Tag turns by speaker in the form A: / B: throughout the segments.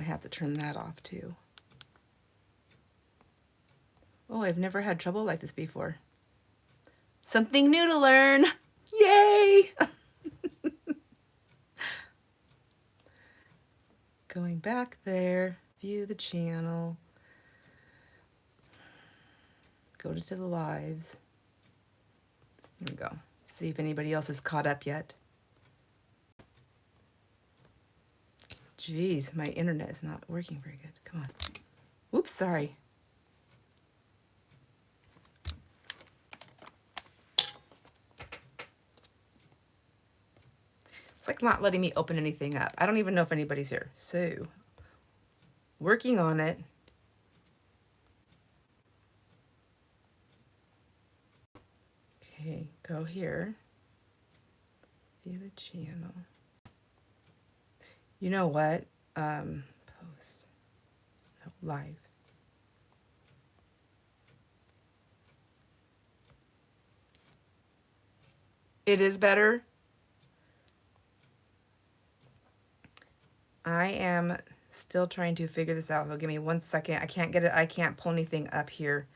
A: I have to turn that off too. Oh, I've never had trouble like this before. Something new to learn. Yay! Going back there, view the channel. Go to the lives. Here we go. See if anybody else is caught up yet. Jeez, my internet is not working very good. Come on. Oops, sorry. It's like not letting me open anything up. I don't even know if anybody's here. So, working on it. Okay, go here. View the channel. You know what? Post. No, live. It is better. I am still trying to figure this out. So give me 1 second. I can't get it. I can't pull anything up here.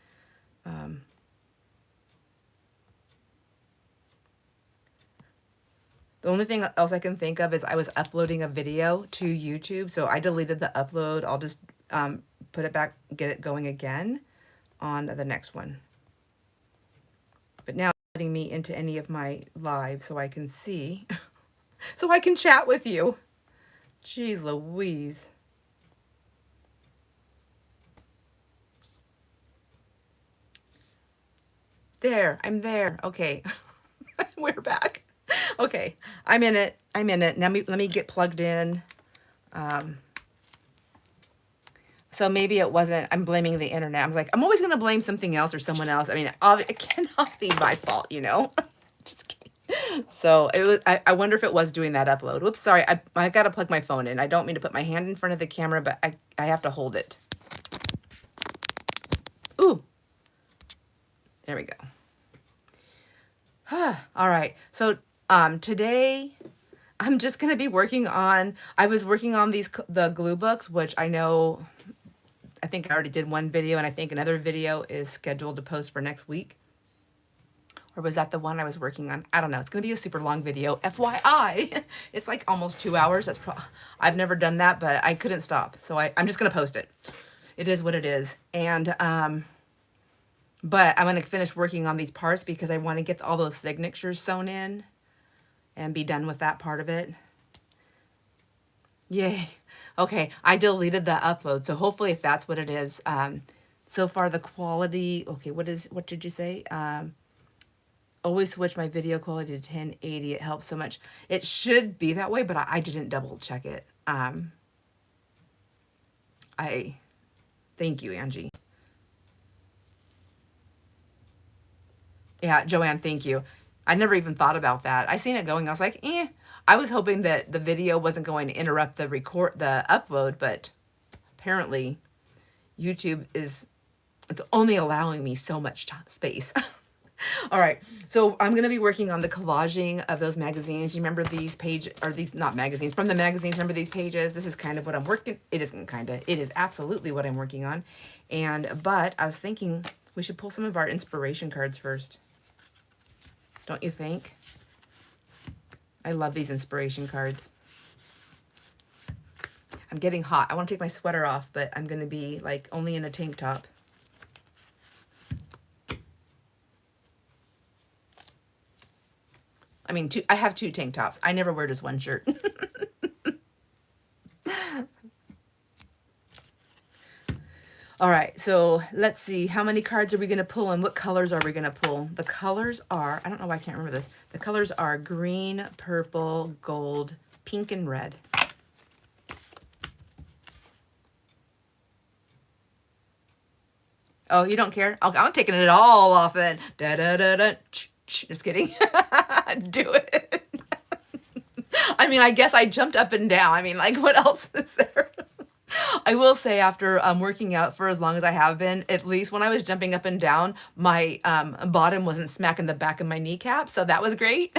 A: The only thing else I can think of is I was uploading a video to YouTube, so I deleted the upload. I'll just put it back, get it going again on the next one. But now it's letting me into any of my lives so I can see, so I can chat with you. Jeez Louise. There, I'm there. Okay, we're back. Okay, I'm in it. I'm in it. Now let me get plugged in. So maybe it wasn't, I'm blaming the internet. I was like, I'm always going to blame something else or someone else. I mean, it cannot be my fault, you know? Just kidding. So it was, I wonder if it was doing that upload. Whoops, sorry. I got to plug my phone in. I don't mean to put my hand in front of the camera, but I have to hold it. Ooh. There we go. All right. So today I'm just going to be working on, I was working on the glue books, which I know, I think I already did one video, and I think another video is scheduled to post for next week. Or was that the one I was working on? I don't know. It's going to be a super long video. FYI, it's like almost 2 hours. I've never done that, but I couldn't stop. So I'm just going to post it. It is what it is. And, but I'm going to finish working on these parts because I want to get all those signatures sewn in and be done with that part of it. Yay. Okay, I deleted the upload, so hopefully if that's what it is, so far the quality, okay, what did you say? Always switch my video quality to 1080, it helps so much. It should be that way, but I didn't double check it. Thank you, Angie. Yeah, Joanne, thank you. I never even thought about that. I seen it going, I was like, eh. I was hoping that the video wasn't going to interrupt the upload, but apparently YouTube it's only allowing me so much space. All right, so I'm going to be working on the collaging of those magazines. You remember these not magazines, from the magazines, remember these pages? This is kind of what I'm working, it isn't kind of, it is absolutely what I'm working on. But I was thinking we should pull some of our inspiration cards first. Don't you think? I love these inspiration cards. I'm getting hot. I want to take my sweater off, but I'm going to be like only in a tank top. I mean, I have 2 tank tops. I never wear just one shirt. All right, so let's see. How many cards are we going to pull and what colors are we going to pull? The colors are, I don't know why I can't remember this. The colors are green, purple, gold, pink, and red. Oh, you don't care? I'm taking it all off then. Da-da-da-da. Just kidding. Do it. I mean, I guess I jumped up and down. I mean, like, what else is there? I will say after working out for as long as I have been, at least when I was jumping up and down, my bottom wasn't smacking the back of my kneecap. So that was great.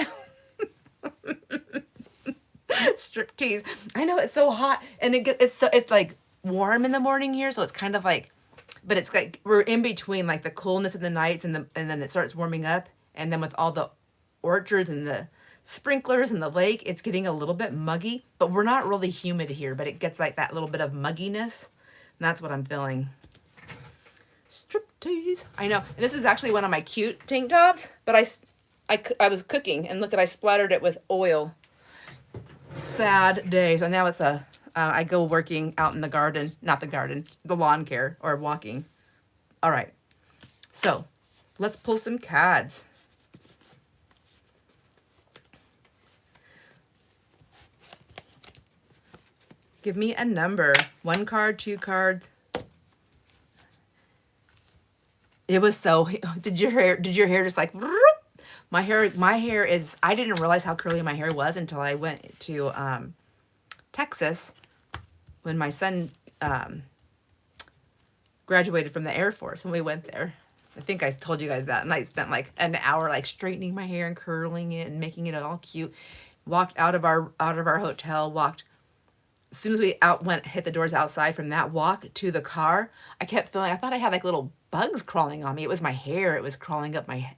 A: Striptease. I know it's so hot, and it's like warm in the morning here, so it's kind of like, but it's like we're in between like the coolness of the nights and then it starts warming up, and then with all the orchards and the sprinklers and the lake, it's getting a little bit muggy, but we're not really humid here, but it gets like that little bit of mugginess, and that's what I'm feeling. Striptease. I know, and this is actually one of my cute tank tops, but I was cooking, and look at, I splattered it with oil. Sad day. So now it's I go working out in the garden, not the garden, the lawn care, or walking. All right, so let's pull some cards. Give me a number. 1 card, 2 cards. It was so, did your hair just like, my hair is, I didn't realize how curly my hair was until I went to Texas when my son graduated from the Air Force, and we went there. I think I told you guys that, and I spent like an hour like straightening my hair and curling it and making it all cute. Walked out of our hotel, walked, as soon as we hit the doors outside, from that walk to the car, I kept feeling, I thought I had like little bugs crawling on me. It was my hair. It was crawling up my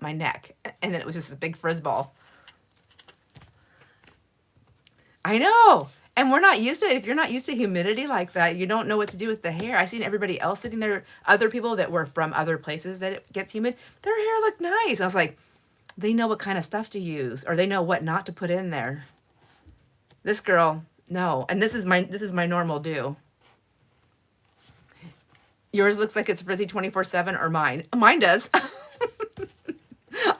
A: neck. And then it was just a big frizz ball. I know. And we're not used to it. If you're not used to humidity like that, you don't know what to do with the hair. I seen everybody else sitting there, other people that were from other places that it gets humid, their hair looked nice. I was like, they know what kind of stuff to use, or they know what not to put in there. This girl, no. And this is my normal do. Yours looks like it's frizzy 24/7, or mine. Mine does.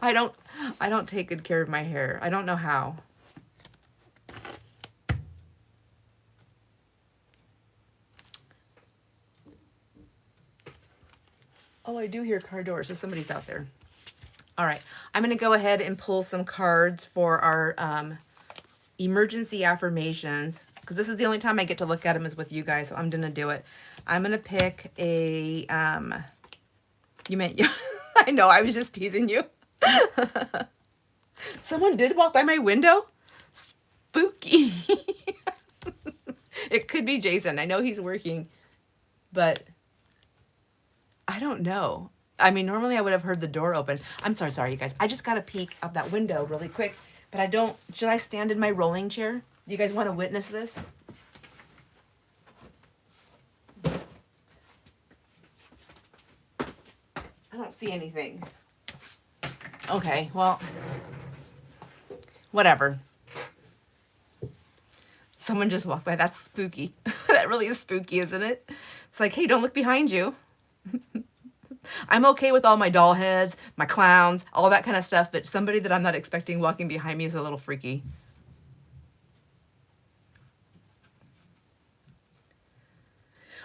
A: I don't take good care of my hair. I don't know how. Oh, I do hear car doors, so somebody's out there. All right, I'm going to go ahead and pull some cards for our emergency affirmations, because this is the only time I get to look at them is with you guys, so I'm going to do it. I'm going to pick a, you meant you, I know, I was just teasing you. Someone did walk by my window? Spooky. It could be Jason. I know he's working, but I don't know. I mean, normally I would have heard the door open. I'm sorry, you guys. I just got to peek out that window really quick, but I don't, should I stand in my rolling chair? Do you guys want to witness this? I don't see anything. Okay, well, whatever. Someone just walked by. That's spooky. That really is spooky, isn't it? It's like, hey, don't look behind you. I'm okay with all my doll heads, my clowns, all that kind of stuff, but somebody that I'm not expecting walking behind me is a little freaky.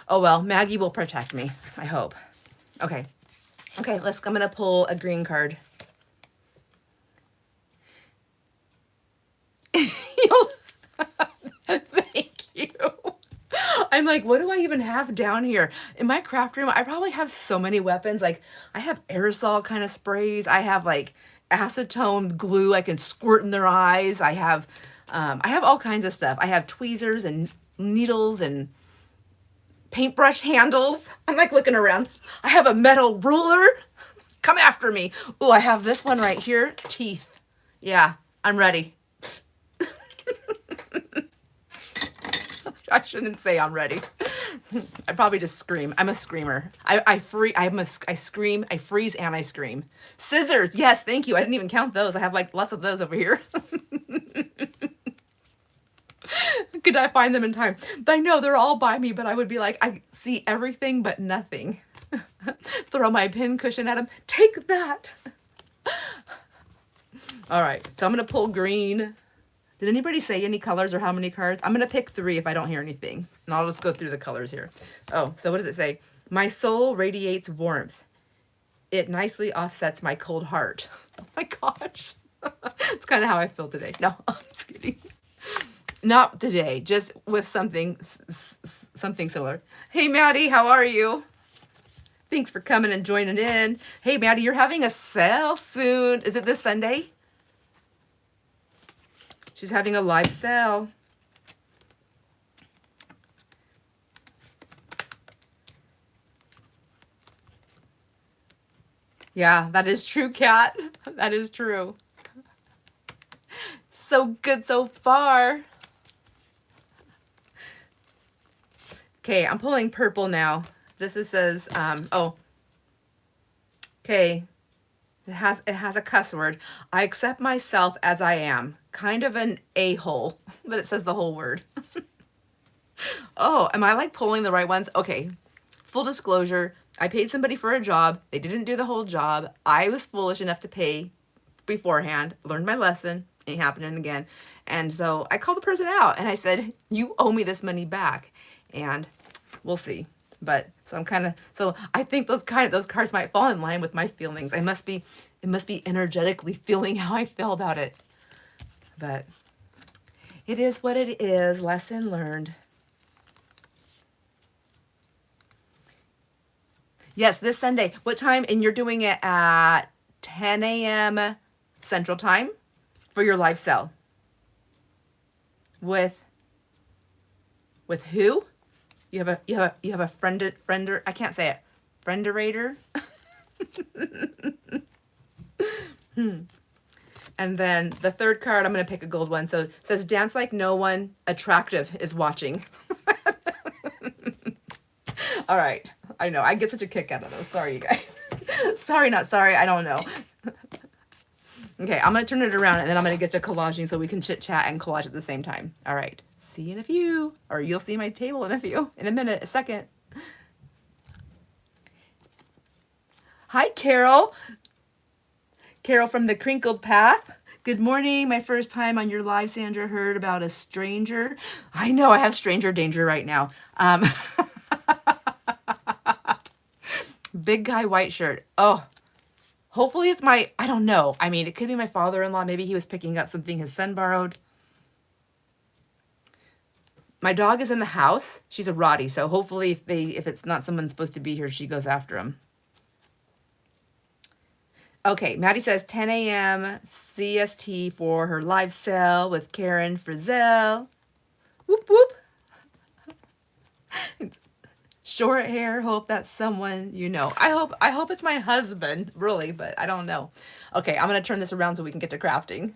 A: Oh well, Maggie will protect me, I hope. Okay, I'm gonna pull a green card. Thank you. I'm like, what do I even have down here? In my craft room, I probably have so many weapons. Like, I have aerosol kind of sprays. I have like acetone glue I can squirt in their eyes. I have all kinds of stuff. I have tweezers and needles and paintbrush handles. I'm like looking around. I have a metal ruler. Come after me. Oh, I have this one right here. Teeth. Yeah, I'm ready. I shouldn't say I'm ready. I probably just scream. I'm a screamer. I scream, I freeze, and I scream. Scissors. Yes, thank you. I didn't even count those. I have like lots of those over here. Could I find them in time? I know they're all by me, but I would be like, I see everything but nothing. Throw my pin cushion at them. Take that. All right, so I'm going to pull green. Did anybody say any colors or how many cards? I'm going to pick 3 if I don't hear anything. And I'll just go through the colors here. Oh, so what does it say? My soul radiates warmth. It nicely offsets my cold heart. Oh my gosh. It's kind of how I feel today. No, I'm just kidding. Not today, just with something similar. Hey, Maddie, how are you? Thanks for coming and joining in. Hey, Maddie, you're having a sale soon. Is it this Sunday? She's having a live sale. Yeah, that is true, Kat. That is true. So good so far. Okay, I'm pulling purple now. This says, oh, okay. It has a cuss word. I accept myself as I am. Kind of an a-hole, but it says the whole word. Oh, am I like pulling the right ones? Okay, full disclosure. I paid somebody for a job. They didn't do the whole job. I was foolish enough to pay beforehand. Learned my lesson. Ain't happening again. And so I called the person out and I said, you owe me this money back. And we'll see. But so I'm kind of, so I think those cards might fall in line with my feelings. It must be energetically feeling how I feel about it. But it is what it is. Lesson learned. Yes, this Sunday. What time? And you're doing it at 10 a.m. Central Time for your live sale. With who? You have a friender. I can't say it. Frienderator. And then the third card, I'm going to pick a gold one. So it says, dance like no one attractive is watching. All right. I know. I get such a kick out of those. Sorry, you guys. Sorry, not sorry. I don't know. Okay, I'm going to turn it around and then I'm going to get to collaging so we can chit chat and collage at the same time. All right. See you in a few. Or you'll see my table in a few. In a minute. A second. Hi, Carol. Carol from the Crinkled Path. Good morning. My first time on your live, Sandra. Heard about a stranger. I know I have stranger danger right now. Big guy, white shirt. Oh, hopefully it's my, I don't know. I mean, it could be my father-in-law. Maybe he was picking up something his son borrowed. My dog is in the house. She's a Rottie. So hopefully if it's not someone supposed to be here, she goes after him. Okay, Maddie says 10 a.m. CST for her live sale with Karen Frizzell. Whoop, whoop. Short hair. Hope that's someone you know. I hope it's my husband, really, but I don't know. Okay, I'm going to turn this around so we can get to crafting.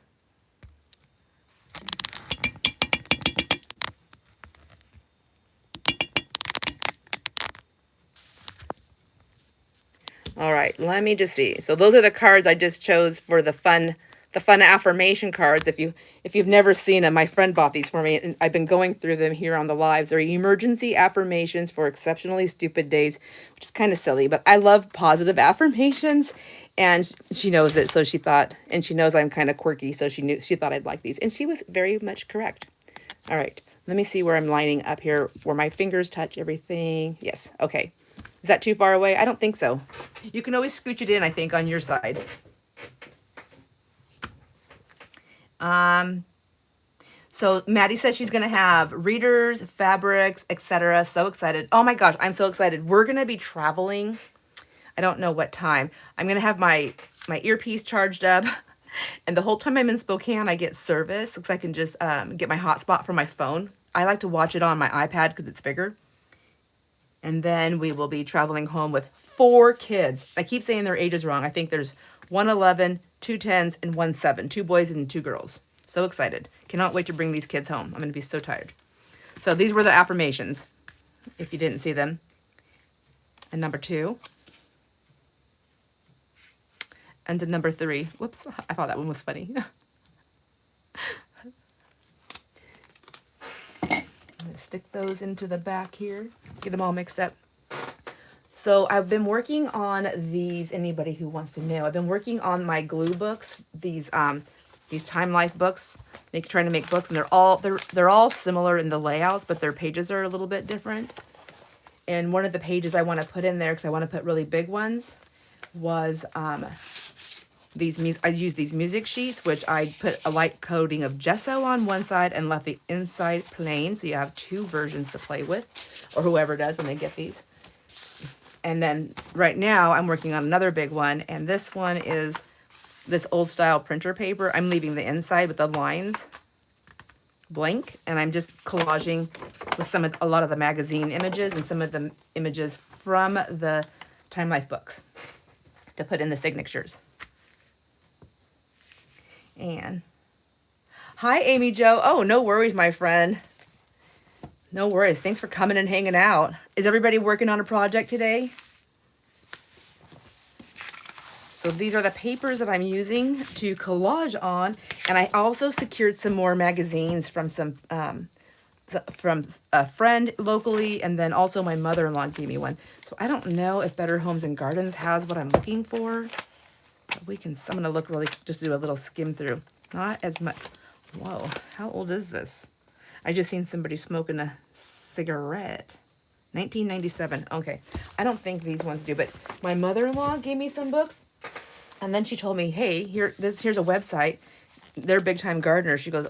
A: All right, let me just see. So those are the cards I just chose for the fun affirmation cards. If you've never seen them, my friend bought these for me, and I've been going through them here on the lives. They're emergency affirmations for exceptionally stupid days, which is kind of silly, but I love positive affirmations, and she knows it, so she thought, and she knows I'm kind of quirky, so she thought I'd like these, and she was very much correct. All right, let me see where I'm lining up here, where my fingers touch everything. Yes, okay. Is that too far away? I don't think so. You can always scooch it in, I think, on your side. So Maddie says she's going to have readers, fabrics, etc. So excited. Oh my gosh, I'm so excited. We're going to be traveling. I don't know what time. I'm going to have my earpiece charged up. And the whole time I'm in Spokane, I get service because I can just get my hotspot from my phone. I like to watch it on my iPad because it's bigger. And then we will be traveling home with 4 kids. I keep saying their ages wrong. I think there's 1 11, 2 10s, and 1 7. 2 boys and 2 girls. So excited. Cannot wait to bring these kids home. I'm going to be so tired. So these were the affirmations, if you didn't see them. And number 2. And to number 3. Whoops, I thought that one was funny. I'm going to stick those into the back here. Get them all mixed up. So I've been working on these, anybody who wants to know, I've been working on my glue books, these Time Life books, trying to make books, and they're all similar in the layouts, but their pages are a little bit different. And one of the pages I want to put in there, because I want to put really big ones, was I used these music sheets, which I put a light coating of gesso on one side and left the inside plain, so you have 2 versions to play with, or whoever does when they get these. And then right now I'm working on another big one, and this one is this old style printer paper. I'm leaving the inside with the lines, blank, and I'm just collaging with a lot of the magazine images and some of the images from the Time Life books to put in the signatures. And hi, Amy Jo. Oh, no worries, my friend. No worries. Thanks for coming and hanging out. Is everybody working on a project today? So these are the papers that I'm using to collage on. And I also secured some more magazines from from a friend locally, and then also my mother-in-law gave me one. So I don't know if Better Homes and Gardens has what I'm looking for. But I'm gonna look just do a little skim through. Not as much. Whoa, how old is this? I just seen somebody smoking a cigarette. 1997. Okay, I don't think these ones do, but my mother-in-law gave me some books, and then she told me, hey, here's a website. They're big time gardeners. She goes,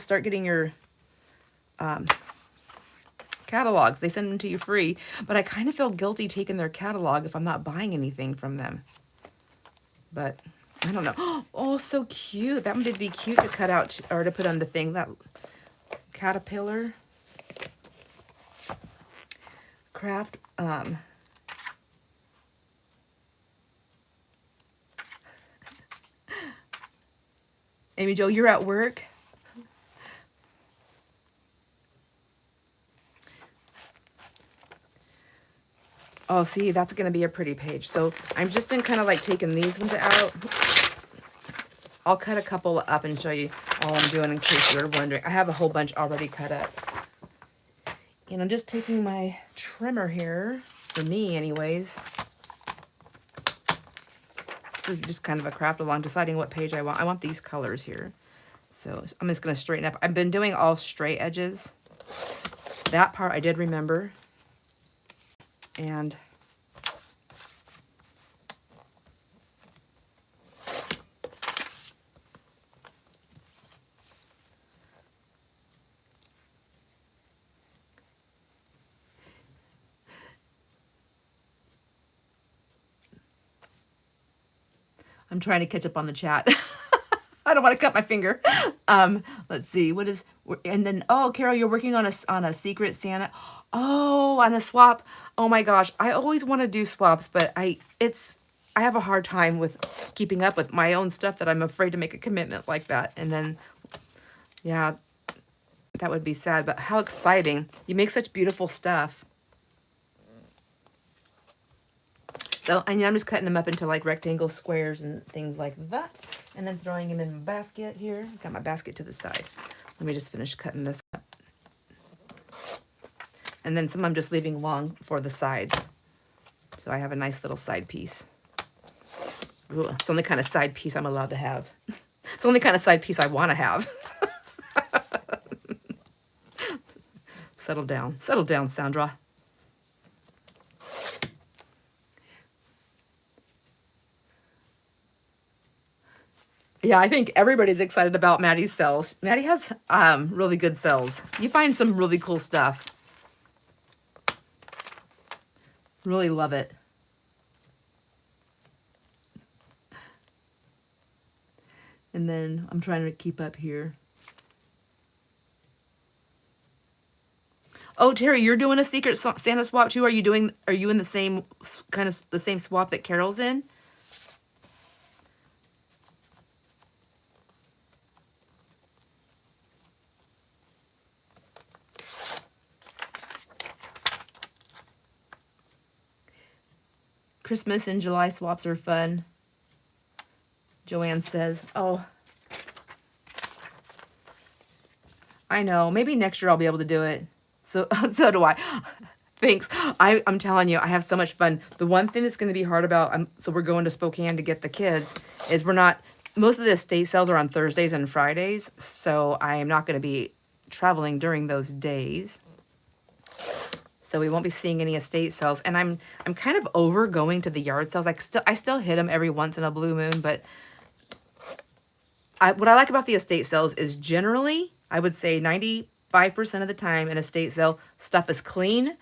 A: start getting your catalogs. They send them to you free, but I kind of feel guilty taking their catalog if I'm not buying anything from them. But I don't know. Oh, so cute. That one would be cute to cut out or to put on the thing. That caterpillar. Craft. Amy Jo, you're at work? Oh, see, that's going to be a pretty page. So I've just been kind of like taking these ones out. I'll cut a couple up and show you all I'm doing in case you're wondering. I have a whole bunch already cut up. And I'm just taking my trimmer here, for me anyways. This is just kind of a craft along, deciding what page I want. I want these colors here. So I'm just going to straighten up. I've been doing all straight edges. That part I did remember. And I'm trying to catch up on the chat. I don't want to cut my finger. Let's see. And then, oh, Carol, you're working on a Secret Santa. Oh, on a swap. Oh my gosh. I always want to do swaps, but I have a hard time with keeping up with my own stuff that I'm afraid to make a commitment like that. And then, yeah, that would be sad, but how exciting. You make such beautiful stuff. So I'm just cutting them up into like rectangle squares and things like that. And then throwing them in my basket here. Got my basket to the side. Let me just finish cutting this up. And then some I'm just leaving long for the sides. So I have a nice little side piece. Ooh, it's the only kind of side piece I'm allowed to have. It's the only kind of side piece I want to have. Settle down. Settle down, Sandra. Yeah, I think everybody's excited about Maddie's cells. Maddie has really good cells. You find some really cool stuff. Really love it. And then I'm trying to keep up here. Oh, Terry, you're doing a Secret Santa swap too? Are you in the same kind of the same swap that Carol's in? Christmas and July swaps are fun. Joanne says, oh, I know. Maybe next year I'll be able to do it. So do I. Thanks. I'm telling you, I have so much fun. The one thing that's going to be hard about, so we're going to Spokane to get the kids, is most of the estate sales are on Thursdays and Fridays. So I am not going to be traveling during those days. So we won't be seeing any estate sales. And I'm kind of over going to the yard sales. I still hit them every once in a blue moon, but what I like about the estate sales is generally, I would say 95% of the time an estate sale, stuff is clean.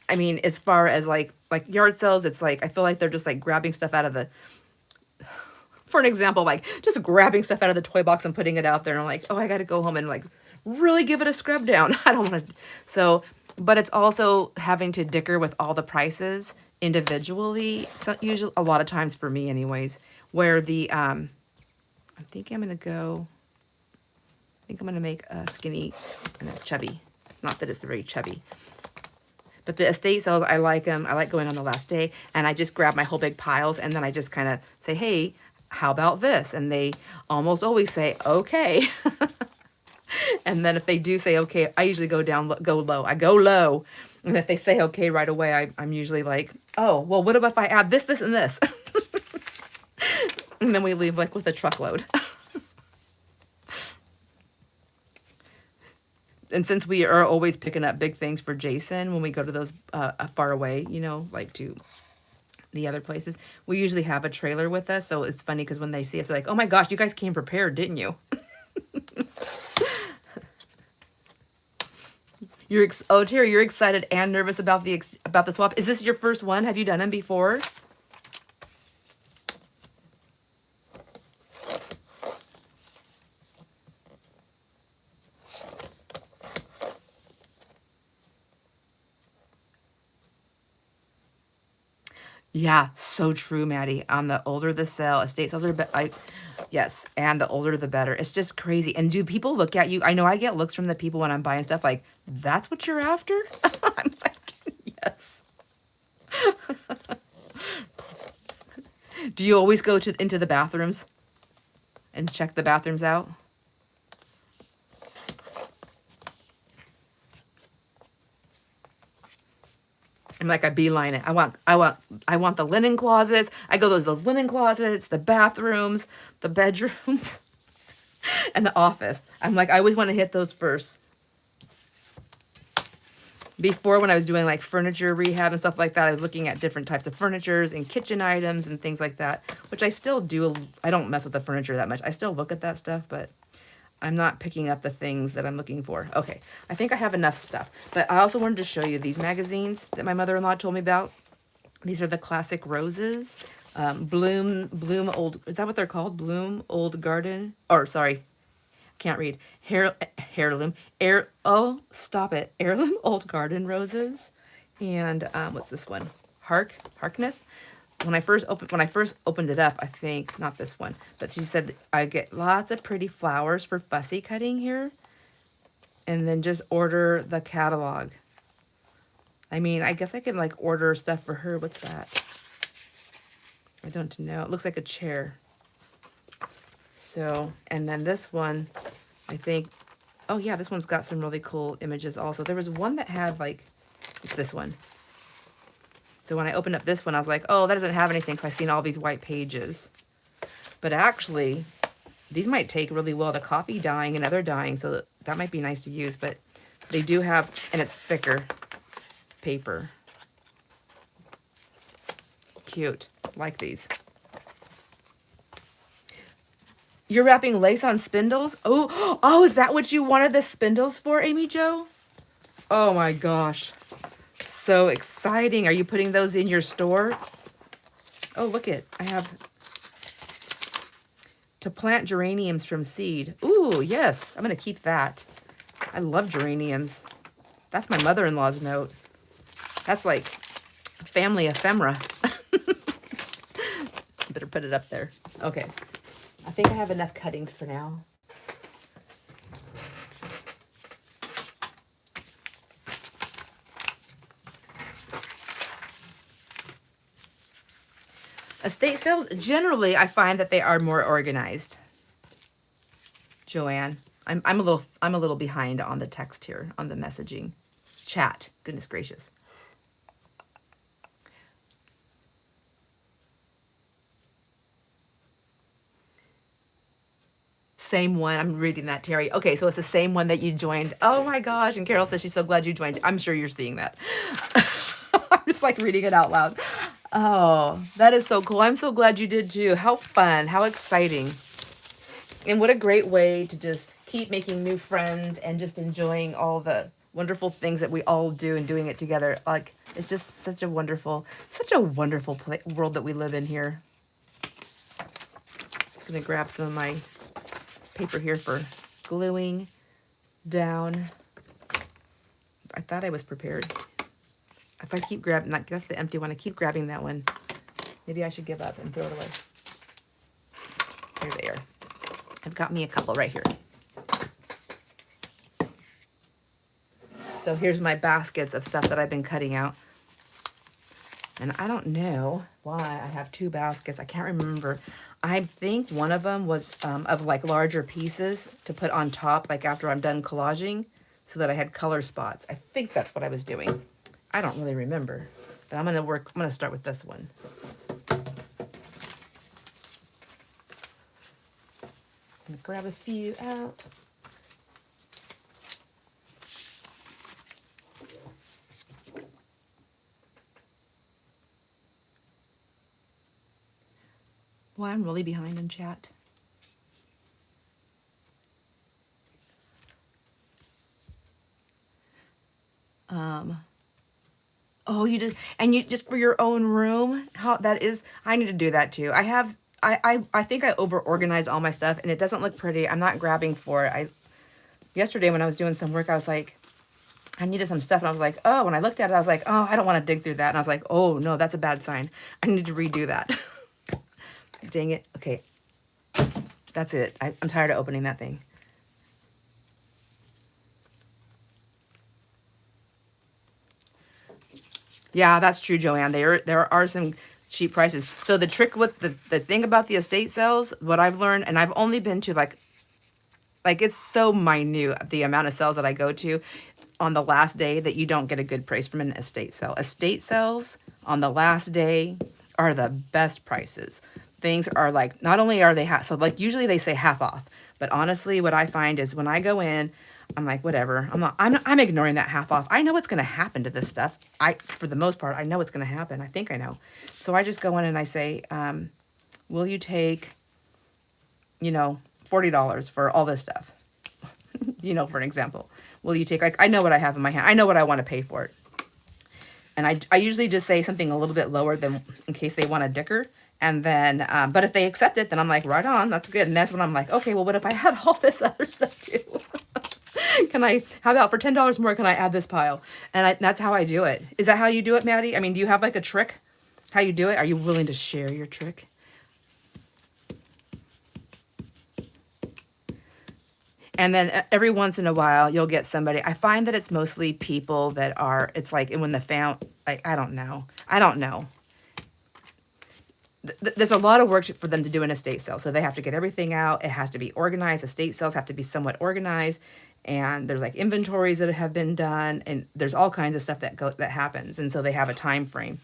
A: I mean, as far as like yard sales, it's like, I feel like they're just like grabbing stuff out of the, for an example, like just grabbing stuff out of the toy box and putting it out there. And I'm like, oh, I got to go home and like really give it a scrub down. I don't want to. So, but it's also having to dicker with all the prices individually. So usually, a lot of times for me, anyways, where the I think I'm gonna go. I think I'm gonna make a skinny and a chubby. Not that it's very chubby. But the estate sales, I like them. I like going on the last day, and I just grab my whole big piles, and then I just kind of say, hey, how about this? And they almost always say, okay. And then if they do say okay, I usually go low. I go low. And if they say okay right away, I'm usually like, oh, well, what about if I add this, this, and this? And then we leave like with a truckload. And since we are always picking up big things for Jason when we go to those far away, you know, like to the other places, we usually have a trailer with us. So it's funny because when they see us, they're like, oh my gosh, you guys came prepared, didn't you? Oh, Terry, you're excited and nervous about the swap. Is this your first one? Have you done them before? Yeah, so true, Maddie. On the older the sale, estate sales are yes, and the older the better. It's just crazy. And do people look at you? I know I get looks from the people when I'm buying stuff like, that's what you're after? I'm like, yes. Do you always go into the bathrooms and check the bathrooms out? I'm like, I beeline it. I want the linen closets. I go those linen closets, the bathrooms, the bedrooms, and the office. I'm like, I always want to hit those first. Before, when I was doing like furniture rehab and stuff like that, I was looking at different types of furnitures and kitchen items and things like that, which I still do. I don't mess with the furniture that much. I still look at that stuff, but I'm not picking up the things that I'm looking for. Okay, I think I have enough stuff. But I also wanted to show you these magazines that my mother-in-law told me about. These are the classic roses. Bloom Old, is that what they're called? Bloom Old Garden? Or, sorry, can't read. Heirloom. Heirloom Old Garden Roses. And what's this one? Harkness. When I first opened it up, I think, not this one, but she said, I get lots of pretty flowers for fussy cutting here. And then just order the catalog. I mean, I guess I can like order stuff for her. What's that? I don't know. It looks like a chair. So, and then this one, I think, oh yeah, this one's got some really cool images also. There was one that had like, it's this one. So when I opened up this one, I was like, oh, that doesn't have anything because I've seen all these white pages. But actually, these might take really well to copy dyeing and other dyeing, so that might be nice to use. But they do have, and it's thicker paper. Cute. Like these. You're wrapping lace on spindles? Oh, is that what you wanted the spindles for, Amy Jo? Oh my gosh. So exciting. Are you putting those in your store? Oh, look it. I have to plant geraniums from seed. Ooh, yes. I'm going to keep that. I love geraniums. That's my mother-in-law's note. That's like family ephemera. Better put it up there. Okay. I think I have enough cuttings for now. Estate sales, generally, I find that they are more organized. Joanne, I'm a little behind on the text here, on the messaging chat. Goodness gracious. Same one. I'm reading that, Terry. Okay, so it's the same one that you joined. Oh my gosh. And Carol says she's so glad you joined. I'm sure you're seeing that. I'm just like reading it out loud. Oh, that is so cool. I'm so glad you did too. How fun. How exciting. And what a great way to just keep making new friends and just enjoying all the wonderful things that we all do and doing it together. Like, it's just such a wonderful world that we live in here. Just going to grab some of my paper here for gluing down. I thought I was prepared. If I keep grabbing, that's the empty one. I keep grabbing that one. Maybe I should give up and throw it away. Here they are. I've got me a couple right here. So here's my baskets of stuff that I've been cutting out. And I don't know why I have two baskets. I can't remember. I think one of them was of like larger pieces to put on top, like after I'm done collaging, so that I had color spots. I think that's what I was doing. I don't really remember, but I'm gonna start with this one. I'm gonna grab a few out. Well, I'm really behind in chat. Oh, you just for your own room? How that is, I need to do that too. I think I over organized all my stuff and it doesn't look pretty. I'm not grabbing for it. Yesterday when I was doing some work, I was like, I needed some stuff and I was like, oh, when I looked at it, I was like, oh, I don't want to dig through that. And I was like, oh no, that's a bad sign. I need to redo that. Dang it. Okay. That's it. I'm tired of opening that thing. Yeah, that's true, Joanne. There are some cheap prices. So the trick with the thing about the estate sales, what I've learned, and I've only been to like it's so minute, the amount of sales that I go to on the last day, that you don't get a good price from an estate sale. Estate sales on the last day are the best prices. Things are like, not only are they so like usually they say half off, but honestly what I find is when I go in, I'm like, whatever, I'm ignoring that half off. I know what's going to happen to this stuff. For the most part, I know what's going to happen. I think I know. So I just go in and I say, will you take, $40 for all this stuff? For an example, will you take, like, I know what I have in my hand. I know what I want to pay for it. And I usually just say something a little bit lower than in case they want a dicker. And then, but if they accept it, then I'm like, right on, that's good. And that's when I'm like, okay, well, what if I had all this other stuff too? How about for $10 more, can I add this pile? And that's how I do it. Is that how you do it, Maddie? I mean, do you have like a trick how you do it? Are you willing to share your trick? And then every once in a while, you'll get somebody. I find that it's mostly people that are, it's like when the I don't know. There's a lot of work for them to do an estate sale. So they have to get everything out. It has to be organized. Estate sales have to be somewhat organized. And there's like inventories that have been done. And there's all kinds of stuff that happens. And so they have a time frame.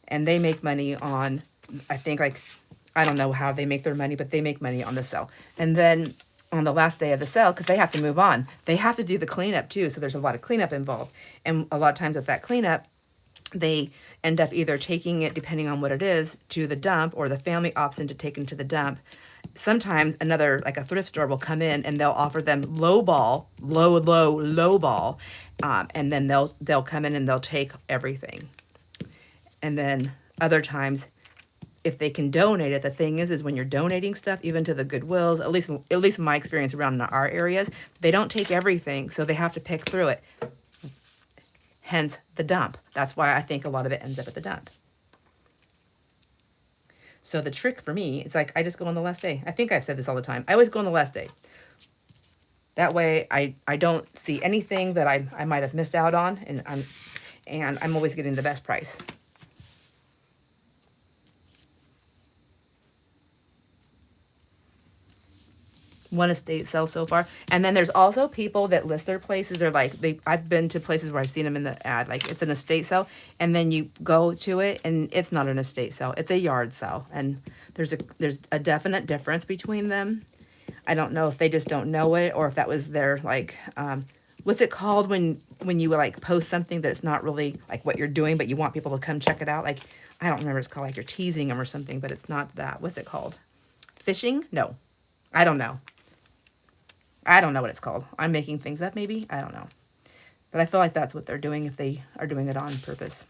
A: And they make money on, I think, like, I don't know how they make their money, but they make money on the sale. And then on the last day of the sale, because they have to move on, they have to do the cleanup too. So there's a lot of cleanup involved. And a lot of times with that cleanup, they end up either taking it, depending on what it is, to the dump, or the family opts in to take them to the dump. Sometimes another, like a thrift store, will come in and they'll offer them low ball, and then they'll come in and they'll take everything. And then other times, if they can donate it, the thing is when you're donating stuff, even to the Goodwills, at least my experience around in our areas, they don't take everything, so they have to pick through it. Hence the dump. That's why I think a lot of it ends up at the dump. So the trick for me is like, I just go on the last day. I think I've said this all the time. I always go on the last day. That way I don't see anything that I might have missed out on, and I'm always getting the best price. One estate sale so far. And then there's also people that list their places. They're like, I've been to places where I've seen them in the ad, like it's an estate sale, and then you go to it and it's not an estate sale, it's a yard sale. And there's a definite difference between them. I don't know if they just don't know it, or if that was their, like, what's it called when you like post something that it's not really like what you're doing, but you want people to come check it out. Like, I don't remember, it's called, like, you're teasing them or something, but it's not that. What's it called? Fishing? No, I don't know. I don't know what it's called. I'm making things up, maybe. I don't know. But I feel like that's what they're doing if they are doing it on purpose.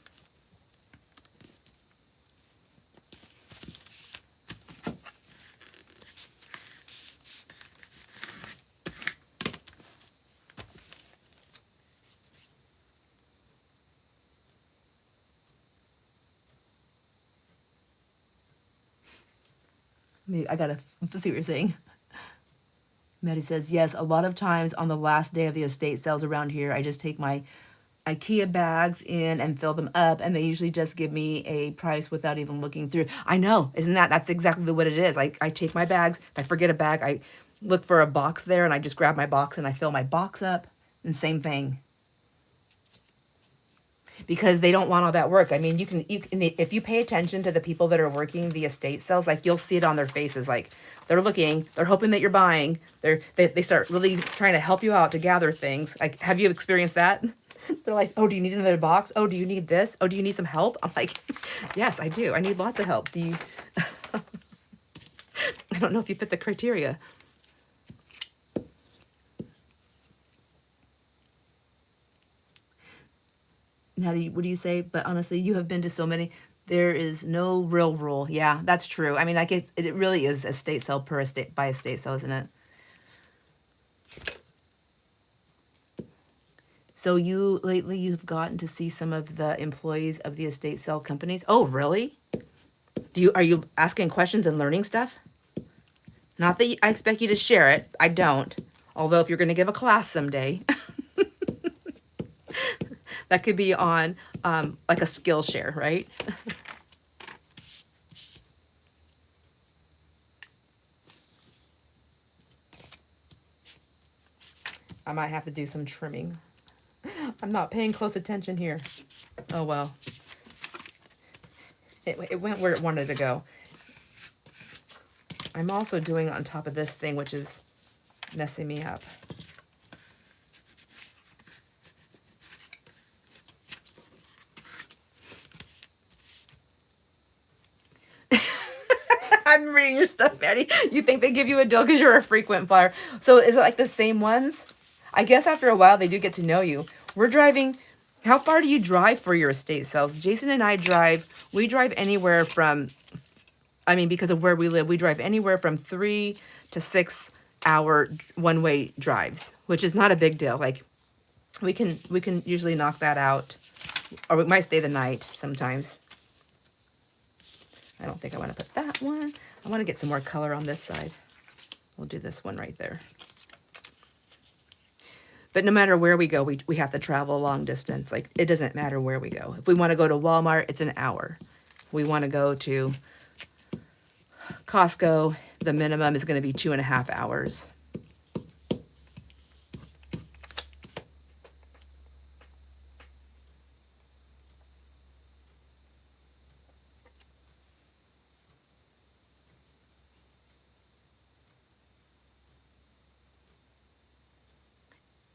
A: I gotta see what you're saying. Maddie says, yes, a lot of times on the last day of the estate sales around here, I just take my IKEA bags in and fill them up, and they usually just give me a price without even looking through. I know, isn't that's exactly what it is. I take my bags. If I forget a bag, I look for a box there, and I just grab my box and I fill my box up, and same thing. Because they don't want all that work. I mean, you can if you pay attention to the people that are working the estate sales, like you'll see it on their faces. Like they're looking, they're hoping that you're buying. They start really trying to help you out to gather things. Like, have you experienced that? They're like, oh, do you need another box? Oh, do you need this? Oh, do you need some help? I'm like, yes, I do. I need lots of help. Do you? I don't know if you fit the criteria. What do you say? But honestly, you have been to so many. There is no real rule. Yeah, that's true. I mean, like it really is estate sale per estate by estate sale, isn't it? So lately you've gotten to see some of the employees of the estate sale companies. Oh, really? Are you asking questions and learning stuff? Not that I expect you to share it. I don't. Although if you're going to give a class someday, that could be on like a skill share, right? I might have to do some trimming. I'm not paying close attention here. Oh, well. It went where it wanted to go. I'm also doing on top of this thing, which is messing me up. I'm reading your stuff, Maddie. You think they give you a deal because you're a frequent flyer. So is it like the same ones? I guess after a while, they do get to know you. We're driving. How far do you drive for your estate sales? Jason and I we drive anywhere from, I mean, because of where we live, we drive anywhere from 3 to 6 hour one-way drives, which is not a big deal. Like we can usually knock that out, or we might stay the night sometimes. I don't think I want to put that one. I want to get some more color on this side. We'll do this one right there. But no matter where we go, we have to travel a long distance. Like, it doesn't matter where we go. If we want to go to Walmart, it's an hour. If we want to go to Costco, the minimum is going to be 2.5 hours.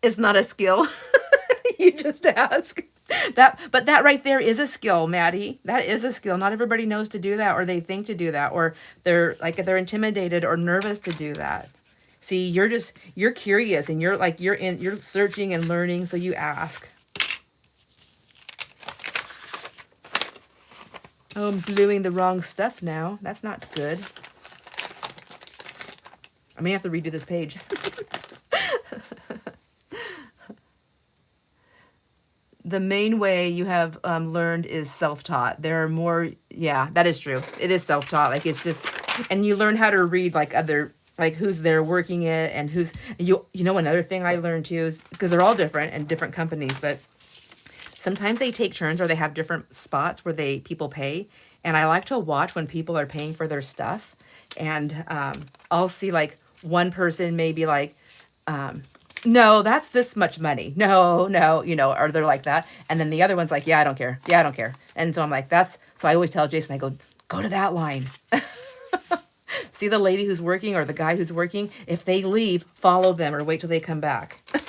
A: It's not a skill. You just ask. But that right there is a skill, Maddie. That is a skill. Not everybody knows to do that, or they think to do that, or they're intimidated or nervous to do that. See, you're curious, and you're searching and learning, so you ask. Oh, I'm gluing the wrong stuff now. That's not good. I may have to redo this page. The main way you have learned is self-taught. There are more, yeah, that is true. It is self-taught. Like, it's just, and you learn how to read like other, like who's there working it, and who's, you know, another thing I learned too is, because they're all different and different companies, but sometimes they take turns, or they have different spots where people pay. And I like to watch when people are paying for their stuff. And I'll see like one person maybe like, no, that's this much money. No, you know, or they're like that. And then the other one's like, yeah, I don't care. Yeah, I don't care. And so I'm like, so I always tell Jason, I go to that line. See the lady who's working or the guy who's working. If they leave, follow them or wait till they come back. I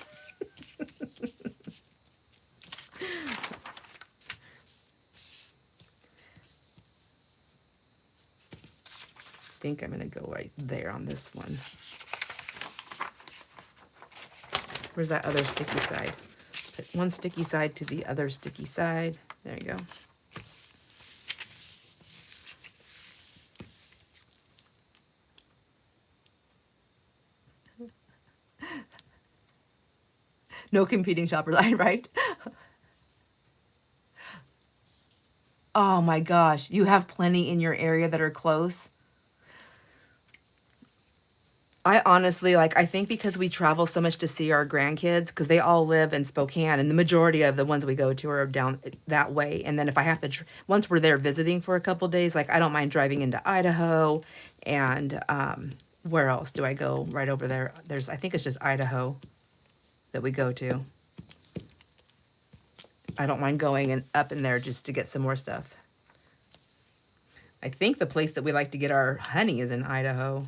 A: think I'm going to go right there on this one. Where's that other sticky side? Put one sticky side to the other sticky side. There you go. No competing shopper line, right? Oh my gosh, you have plenty in your area that are close. I honestly, like, I think because we travel so much to see our grandkids, because they all live in Spokane, and the majority of the ones we go to are down that way. And then if I have to, once we're there visiting for a couple days, like, I don't mind driving into Idaho. And where else do I go right over there? There's, I think it's just Idaho that we go to. I don't mind going and up in there just to get some more stuff. I think the place that we like to get our honey is in Idaho.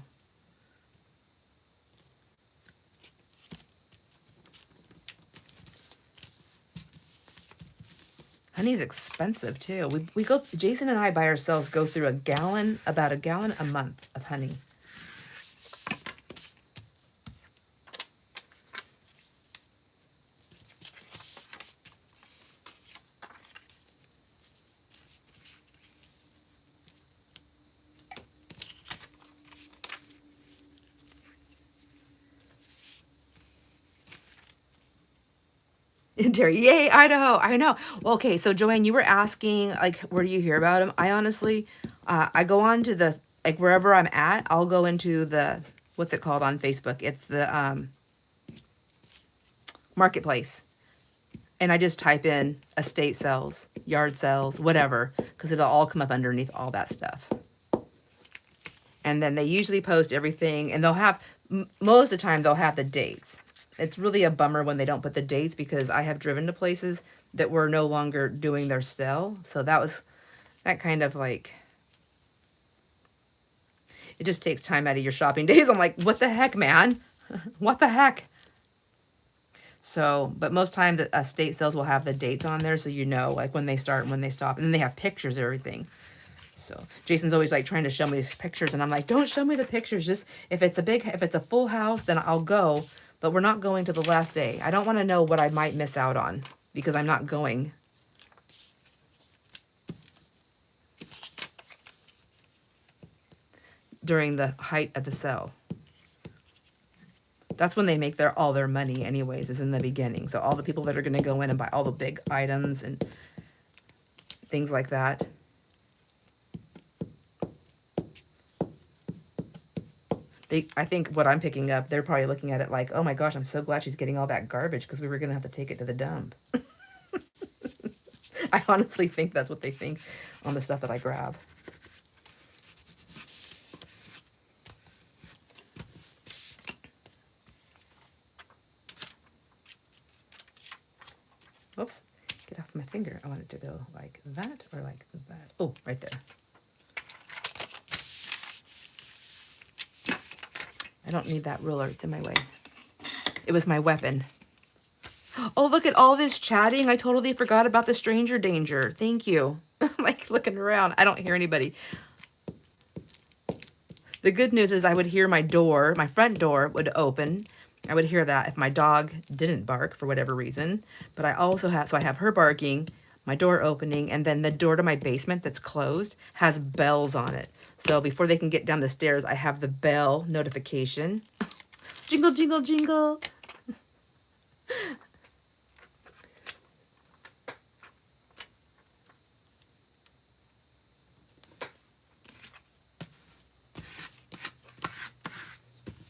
A: Honey's expensive too. We go, Jason and I by ourselves go through about a gallon a month of honey. Terry, yay, Idaho. I know. Well, okay, so Joanne, you were asking, like, where do you hear about them? I honestly, I go on to the, like, wherever I'm at, I'll go into the, what's it called on Facebook? It's the marketplace. And I just type in estate sales, yard sales, whatever, because it'll all come up underneath all that stuff. And then they usually post everything, and they'll have, most of the time, they'll have the dates. It's really a bummer when they don't put the dates, because I have driven to places that were no longer doing their sale. So that kind of like, it just takes time out of your shopping days. I'm like, what the heck, man? What the heck? So, but most time the estate sales will have the dates on there, so you know, like, when they start and when they stop. And then they have pictures of everything. So Jason's always like trying to show me these pictures, and I'm like, don't show me the pictures. Just if it's a full house, then I'll go. But we're not going to the last day. I don't want to know what I might miss out on, because I'm not going. During the height of the sale. That's when they make all their money anyways, is in the beginning. So all the people that are going to go in and buy all the big items and things like that. I think what I'm picking up, they're probably looking at it like, oh my gosh, I'm so glad she's getting all that garbage, because we were going to have to take it to the dump. I honestly think that's what they think on the stuff that I grab. Whoops, get off my finger. I want it to go like that or like that. Oh, right there. I don't need that ruler. It's in my way. It was my weapon. Oh, look at all this chatting. I totally forgot about the stranger danger. Thank you. I'm like looking around. I don't hear anybody. The good news is I would hear my front door would open. I would hear that if my dog didn't bark for whatever reason. But I also I have her barking, my door opening, and then the door to my basement that's closed has bells on it. So before they can get down the stairs, I have the bell notification. Jingle, jingle, jingle.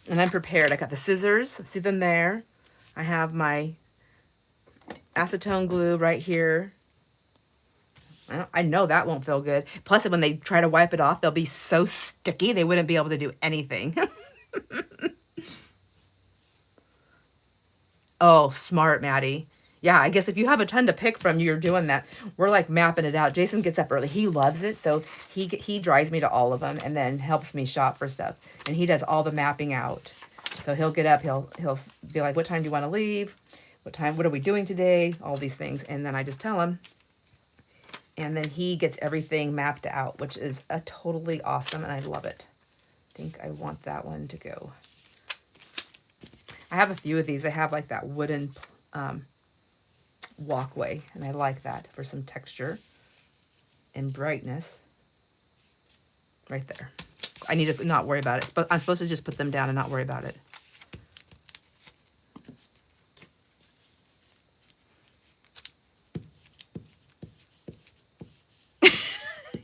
A: And I'm prepared. I got the scissors. See them there. I have my acetone glue right here. I know that won't feel good. Plus, when they try to wipe it off, they'll be so sticky, they wouldn't be able to do anything. Oh, smart, Maddie. Yeah, I guess if you have a ton to pick from, you're doing that. We're like mapping it out. Jason gets up early. He loves it, so he drives me to all of them and then helps me shop for stuff. And he does all the mapping out. So he'll get up. He'll be like, "What time do you want to leave? What are we doing today?" All these things, and then I just tell him. And then he gets everything mapped out, which is totally awesome, and I love it. I think I want that one to go. I have a few of these. They have like that wooden walkway, and I like that for some texture and brightness. Right there. I need to not worry about it, but I'm supposed to just put them down and not worry about it.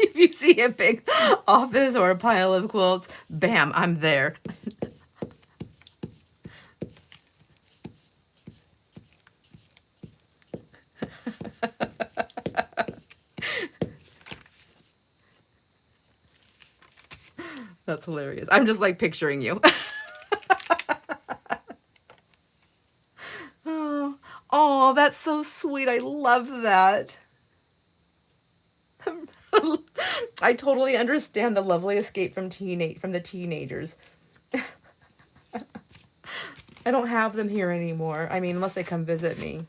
A: If you see a big office or a pile of quilts, bam, I'm there. That's hilarious. I'm just like picturing you. Oh, oh, that's so sweet. I love that. I totally understand the lovely escape from the teenagers. I don't have them here anymore. I mean, unless they come visit me.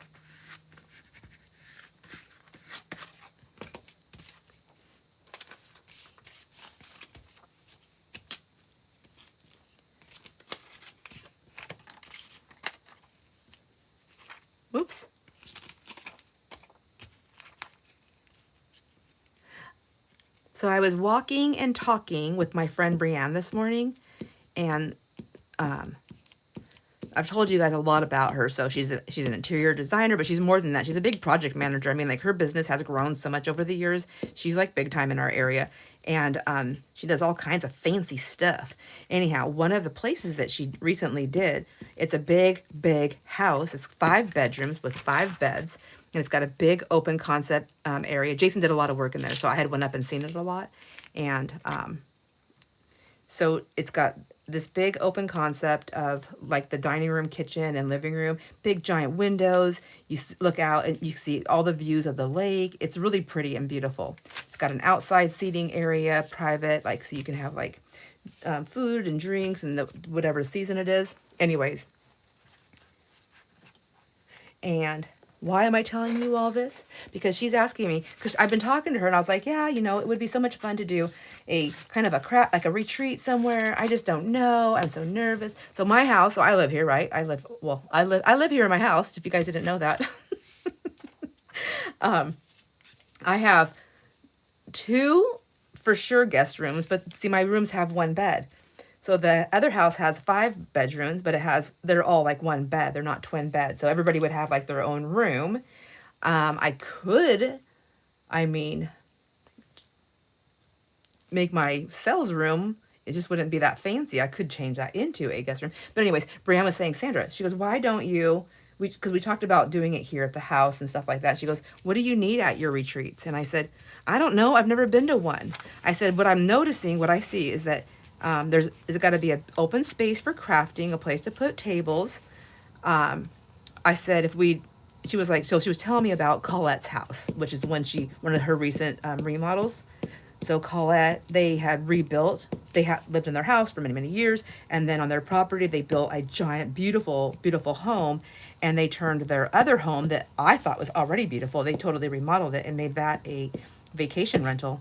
A: Whoops. So I was walking and talking with my friend Brianne this morning, and I've told you guys a lot about her. So she's an interior designer, but she's more than that. She's a big project manager. I mean, like, her business has grown so much over the years. She's like big time in our area, and she does all kinds of fancy stuff. Anyhow, one of the places that she recently did, it's a big, big house. It's 5 bedrooms with 5 beds, and it's got a big open concept area. Jason did a lot of work in there, so I had went up and seen it a lot, and so it's got this big open concept of like the dining room, kitchen, and living room, big giant windows. You look out and you see all the views of the lake. It's really pretty and beautiful. It's got an outside seating area, private, like, so you can have like food and drinks and whatever season it is. Anyways. And why am I telling you all this? Because she's asking me, because I've been talking to her and I was like, yeah, you know, it would be so much fun to do a kind of like a retreat somewhere. I just don't know. I'm so nervous. So my house, so I live here, right? I live here in my house, if you guys didn't know that. I have 2 for sure guest rooms, but see, my rooms have 1 bed. So the other house has 5 bedrooms, but they're all like 1 bed. They're not twin beds. So everybody would have like their own room. I mean, make my sales room. It just wouldn't be that fancy. I could change that into a guest room. But anyways, Brianne was saying, Sandra, she goes, why don't you, because we talked about doing it here at the house and stuff like that. She goes, what do you need at your retreats? And I said, I don't know. I've never been to one. I said, what I'm noticing, what I see is that there's got to be an open space for crafting, a place to put tables. I said, she was like, so she was telling me about Colette's house, which is one of her recent remodels. So Colette, they had rebuilt, they had lived in their house for many, many years. And then on their property, they built a giant, beautiful, beautiful home. And they turned their other home that I thought was already beautiful. They totally remodeled it and made that a vacation rental.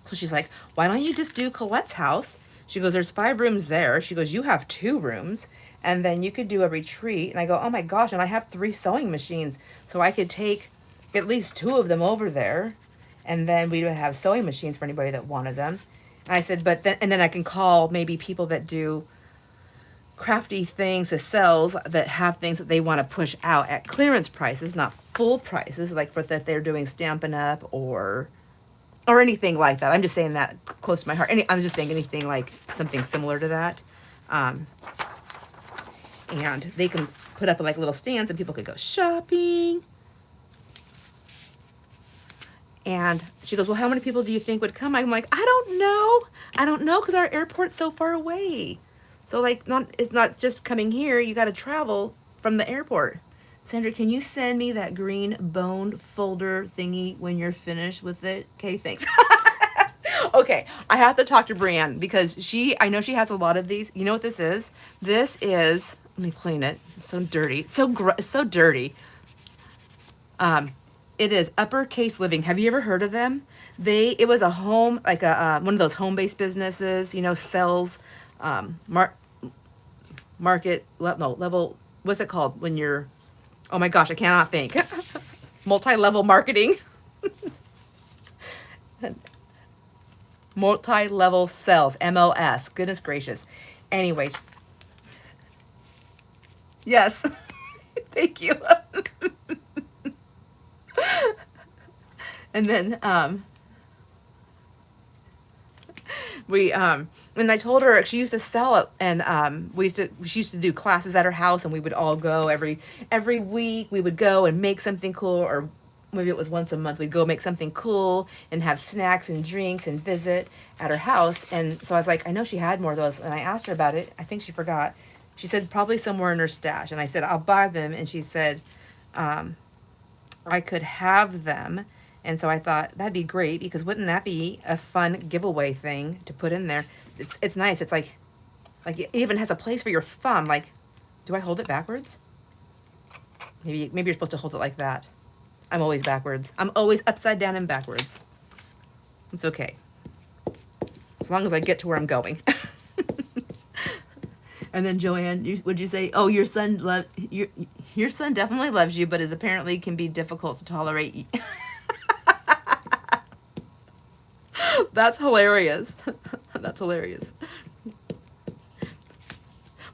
A: So she's like, why don't you just do Colette's house? She goes, there's 5 rooms there. She goes, you have 2 rooms, and then you could do a retreat. And I go, oh my gosh, and I have 3 sewing machines. So I could take at least 2 of them over there, and then we would have sewing machines for anybody that wanted them. And I said, and then I can call maybe people that do crafty things to sell, that have things that they want to push out at clearance prices, not full prices, like if they're doing Stampin' Up! or anything like that. I'm just saying that close to my heart. I'm just saying anything like something similar to that. And they can put up like little stands and people could go shopping. And she goes, well, how many people do you think would come? I'm like, I don't know, because our airport's so far away. So like, it's not just coming here. You got to travel from the airport. Sandra, can you send me that green boned folder thingy when you're finished with it? Okay, thanks. Okay, I have to talk to Brianne because I know she has a lot of these. You know what this is? This is, let me clean it. It's so dirty. It's so dirty. It is Uppercase Living. Have you ever heard of them? It was a home, like one of those home-based businesses, you know, sells market level. What's it called when you're? Oh my gosh, I cannot think. Multi-level marketing. Multi-level sales, MLS. Goodness gracious. Anyways. Yes. Thank you. And then and I told her she used to sell it, and she used to do classes at her house, and we would all go every week. We would go and make something cool, or maybe it was once a month, we'd go make something cool and have snacks and drinks and visit at her house. And so I was like, I know she had more of those. And I asked her about it. I think she forgot. She said probably somewhere in her stash. And I said, I'll buy them. And she said, I could have them. And so I thought that'd be great, because wouldn't that be a fun giveaway thing to put in there? It's nice. It's like it even has a place for your thumb. Like, do I hold it backwards? Maybe you're supposed to hold it like that. I'm always backwards. I'm always upside down and backwards. It's okay. As long as I get to where I'm going. And then Joanne, would you say, oh, your son definitely loves you, but is apparently can be difficult to tolerate. That's hilarious. That's hilarious.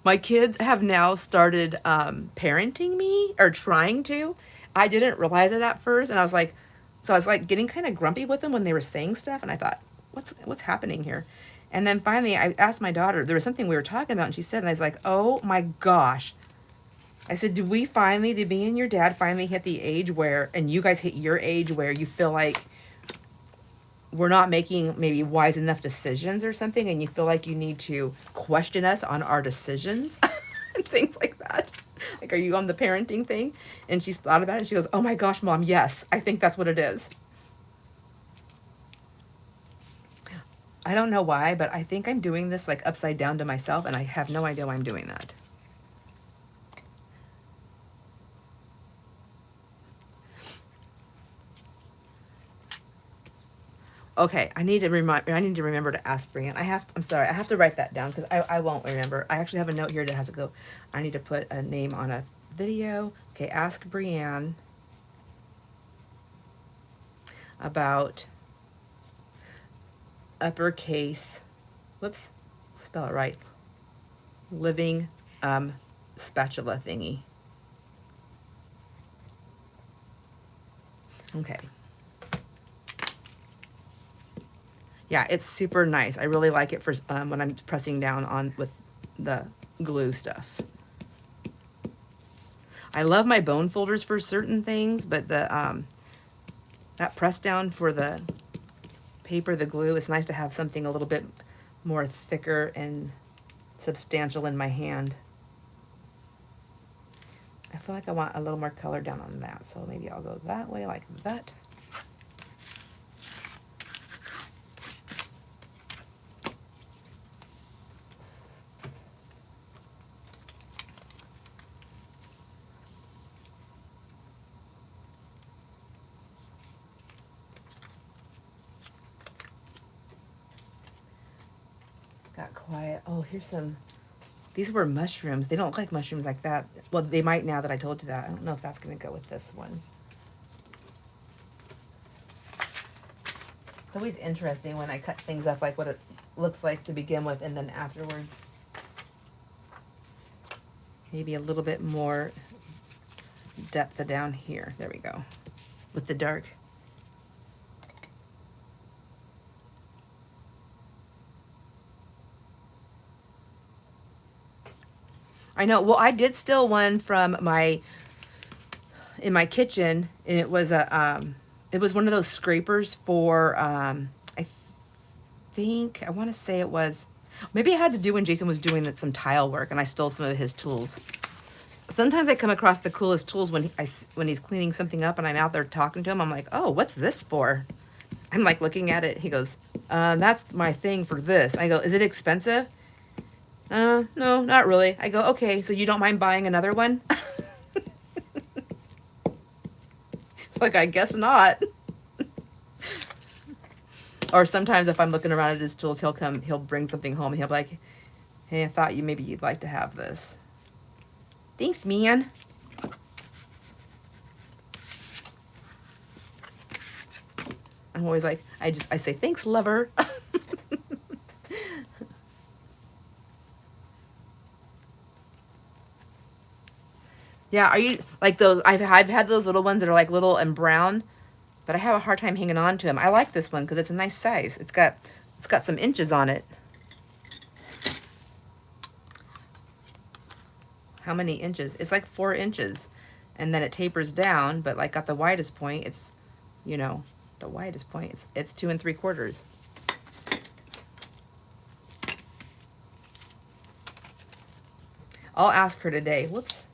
A: My kids have now started parenting me, or trying to. I didn't realize it at first, and I was like getting kind of grumpy with them when they were saying stuff, and I thought, what's happening here? And then finally I asked my daughter, there was something we were talking about, and she said, and I was like, oh my gosh. I said, did me and your dad finally hit the age where, and you guys hit your age where you feel like we're not making maybe wise enough decisions or something, and you feel like you need to question us on our decisions and things like that? Like, are you on the parenting thing? And she's thought about it, and she goes, oh my gosh, Mom, yes, I think that's what it is. I don't know why, but I think I'm doing this like upside down to myself, and I have no idea why I'm doing that. Okay, I need to remember to ask Brian. I'm sorry, I have to write that down, because I won't remember. I actually have a note here that has to go. I need to put a name on a video. Okay, ask Brianne about uppercase, whoops, spell it right, living spatula thingy. Okay. Yeah, it's super nice. I really like it for when I'm pressing down on with the glue stuff. I love my bone folders for certain things, but the that press down for the paper, the glue, it's nice to have something a little bit more thicker and substantial in my hand. I feel like I want a little more color down on that, so maybe I'll go that way like that. Got quiet. Oh, here's some. These were mushrooms. They don't look like mushrooms like that. Well, they might now that I told you that. I don't know if that's going to go with this one. It's always interesting when I cut things up, like what it looks like to begin with, and then afterwards, maybe a little bit more depth down here. There we go. With the dark. I know. Well, I did steal one from in my kitchen, and it was it was one of those scrapers for I want to say it was, maybe it had to do when Jason was doing some tile work, and I stole some of his tools. Sometimes I come across the coolest tools when he's cleaning something up, and I'm out there talking to him. I'm like, oh, what's this for? I'm like looking at it. He goes, that's my thing for this. I go, is it expensive? No, not really. I go, okay, so you don't mind buying another one? It's like, I guess not. Or sometimes if I'm looking around at his tools, he'll bring something home, and he'll be like, hey, I thought maybe you'd like to have this. Thanks, man. I'm always like, I say, thanks, lover. Yeah, are you like those? I've had those little ones that are like little and brown, but I have a hard time hanging on to them. I like this one because it's a nice size. It's got some inches on it. How many inches? It's like 4 inches. and then it tapers down, but like at the widest point, it's, you know, the widest point, it's 2 3/4. I'll ask her today. Whoops.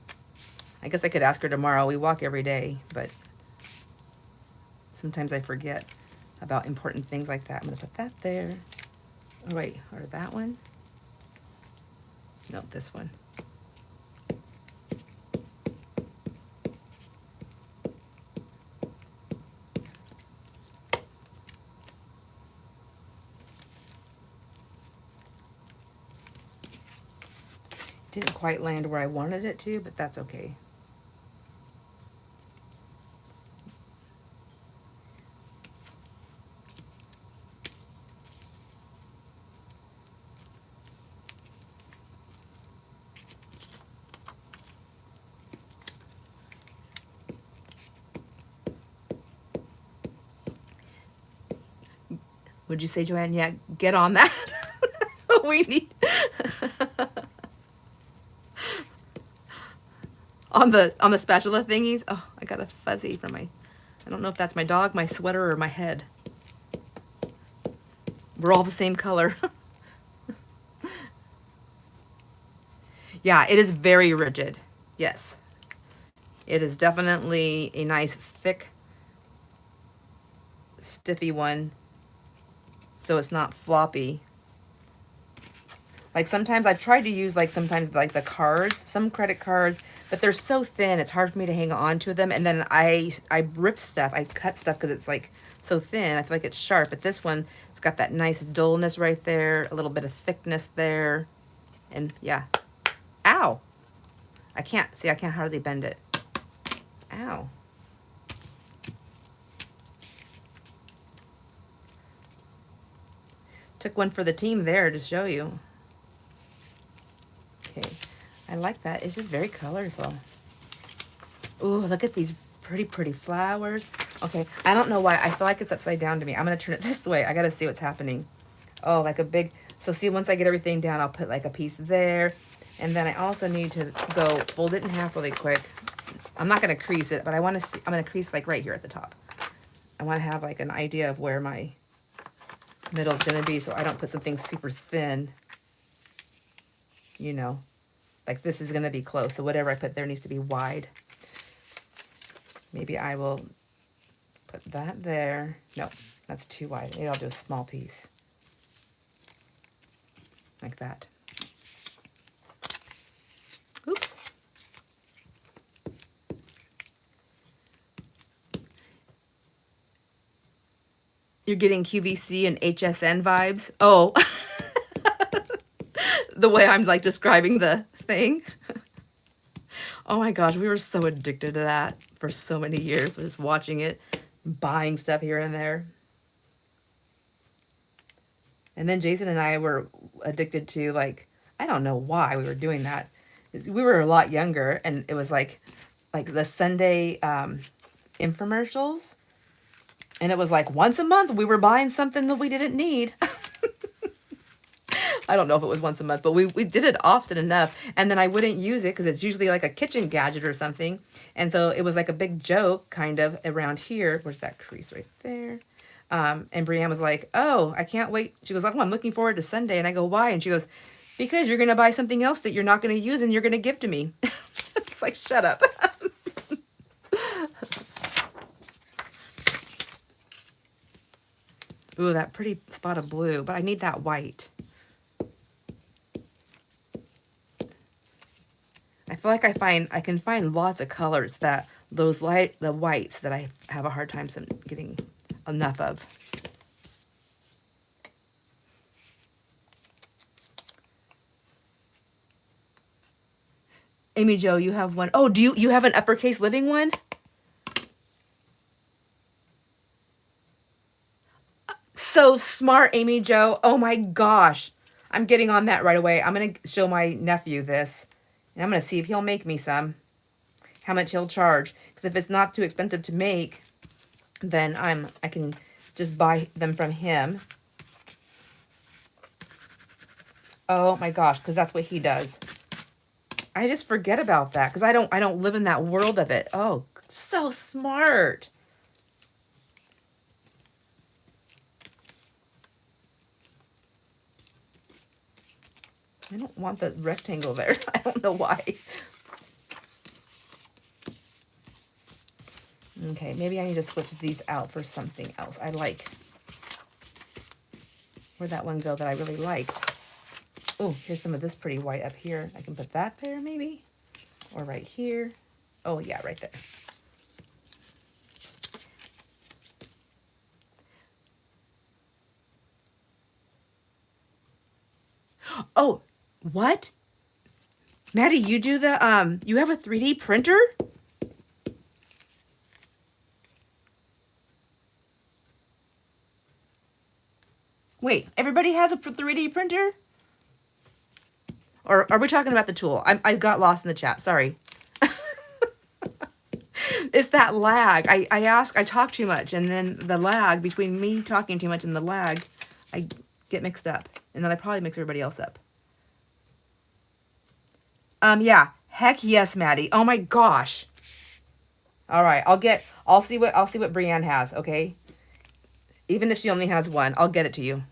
A: I guess I could ask her tomorrow. We walk every day, but sometimes I forget about important things like that. I'm going to put that there. Oh, wait, or that one? No, this one. Didn't quite land where I wanted it to, but that's okay. Would you say, Joanne? Yeah, get on that. We need on the spatula thingies. Oh, I got a fuzzy from my, I don't know if that's my dog, my sweater, or my head. We're all the same color. Yeah, it is very rigid. Yes. It is definitely a nice, thick, stiffy one, so it's not floppy. Like sometimes I've tried to use like sometimes like the cards, some credit cards, but they're so thin, it's hard for me to hang on to them. And then I rip stuff, I cut stuff because it's like so thin. I feel like it's sharp, but this one, it's got that nice dullness right there, a little bit of thickness there. And yeah, ow. I can't hardly bend it. Ow. Took one for the team there to show you. Okay, I like that. It's just very colorful. Ooh, look at these pretty, pretty flowers. Okay, I don't know why. I feel like it's upside down to me. I'm going to turn it this way. I got to see what's happening. Oh, like a big... So see, once I get everything down, I'll put like a piece there. And then I also need to go fold it in half really quick. I'm not going to crease it, but I want to see... I'm going to crease like right here at the top. I want to have like an idea of where my middle is going to be so I don't put something super thin. You know, like this is going to be close. So whatever I put there needs to be wide. Maybe I will put that there. No, that's too wide. Maybe I'll do a small piece. Like that. Oops. You're getting QVC and HSN vibes? Oh. The way I'm like describing the thing. Oh my gosh, we were so addicted to that for so many years. We're just watching it, buying stuff here and there. And then Jason and I were addicted to, like, I don't know why we were doing that. We were a lot younger, and it was like the Sunday infomercials. And it was like once a month we were buying something that we didn't need. I don't know if it was once a month, but we did it often enough. And then I wouldn't use it because it's usually like a kitchen gadget or something. And so it was like a big joke kind of around here. Where's that crease right there? And Brianne was like, oh, I can't wait. She goes, oh, I'm looking forward to Sunday. And I go, why? And she goes, because you're going to buy something else that you're not going to use and you're going to give to me. It's like, shut up. Ooh, that pretty spot of blue, but I need that white. I feel like I can find lots of colors that the whites that I have a hard time getting enough of. Amy Jo, you have one. Oh, do you have an uppercase living one? So smart, Amy Jo. Oh my gosh. I'm getting on that right away. I'm going to show my nephew this. And I'm going to see if he'll make me some. How much he'll charge. Because if it's not too expensive to make, then I can just buy them from him. Oh my gosh, because that's what he does. I just forget about that because I don't live in that world of it. Oh, so smart. I don't want the rectangle there. I don't know why. Okay, maybe I need to switch these out for something else. I like. Where'd that one go that I really liked? Oh, here's some of this pretty white up here. I can put that there maybe. Or right here. Oh yeah, right there. Oh, what? Maddie, you do the, you have a 3D printer? Wait, everybody has a 3D printer? Or are we talking about the tool? I got lost in the chat. Sorry. It's that lag. I talk too much, and then the lag between me talking too much and the lag, I get mixed up. And then I probably mix everybody else up. Yeah. Heck yes, Maddie. Oh my gosh. All right. I'll see what Brienne has, okay? Even if she only has one, I'll get it to you.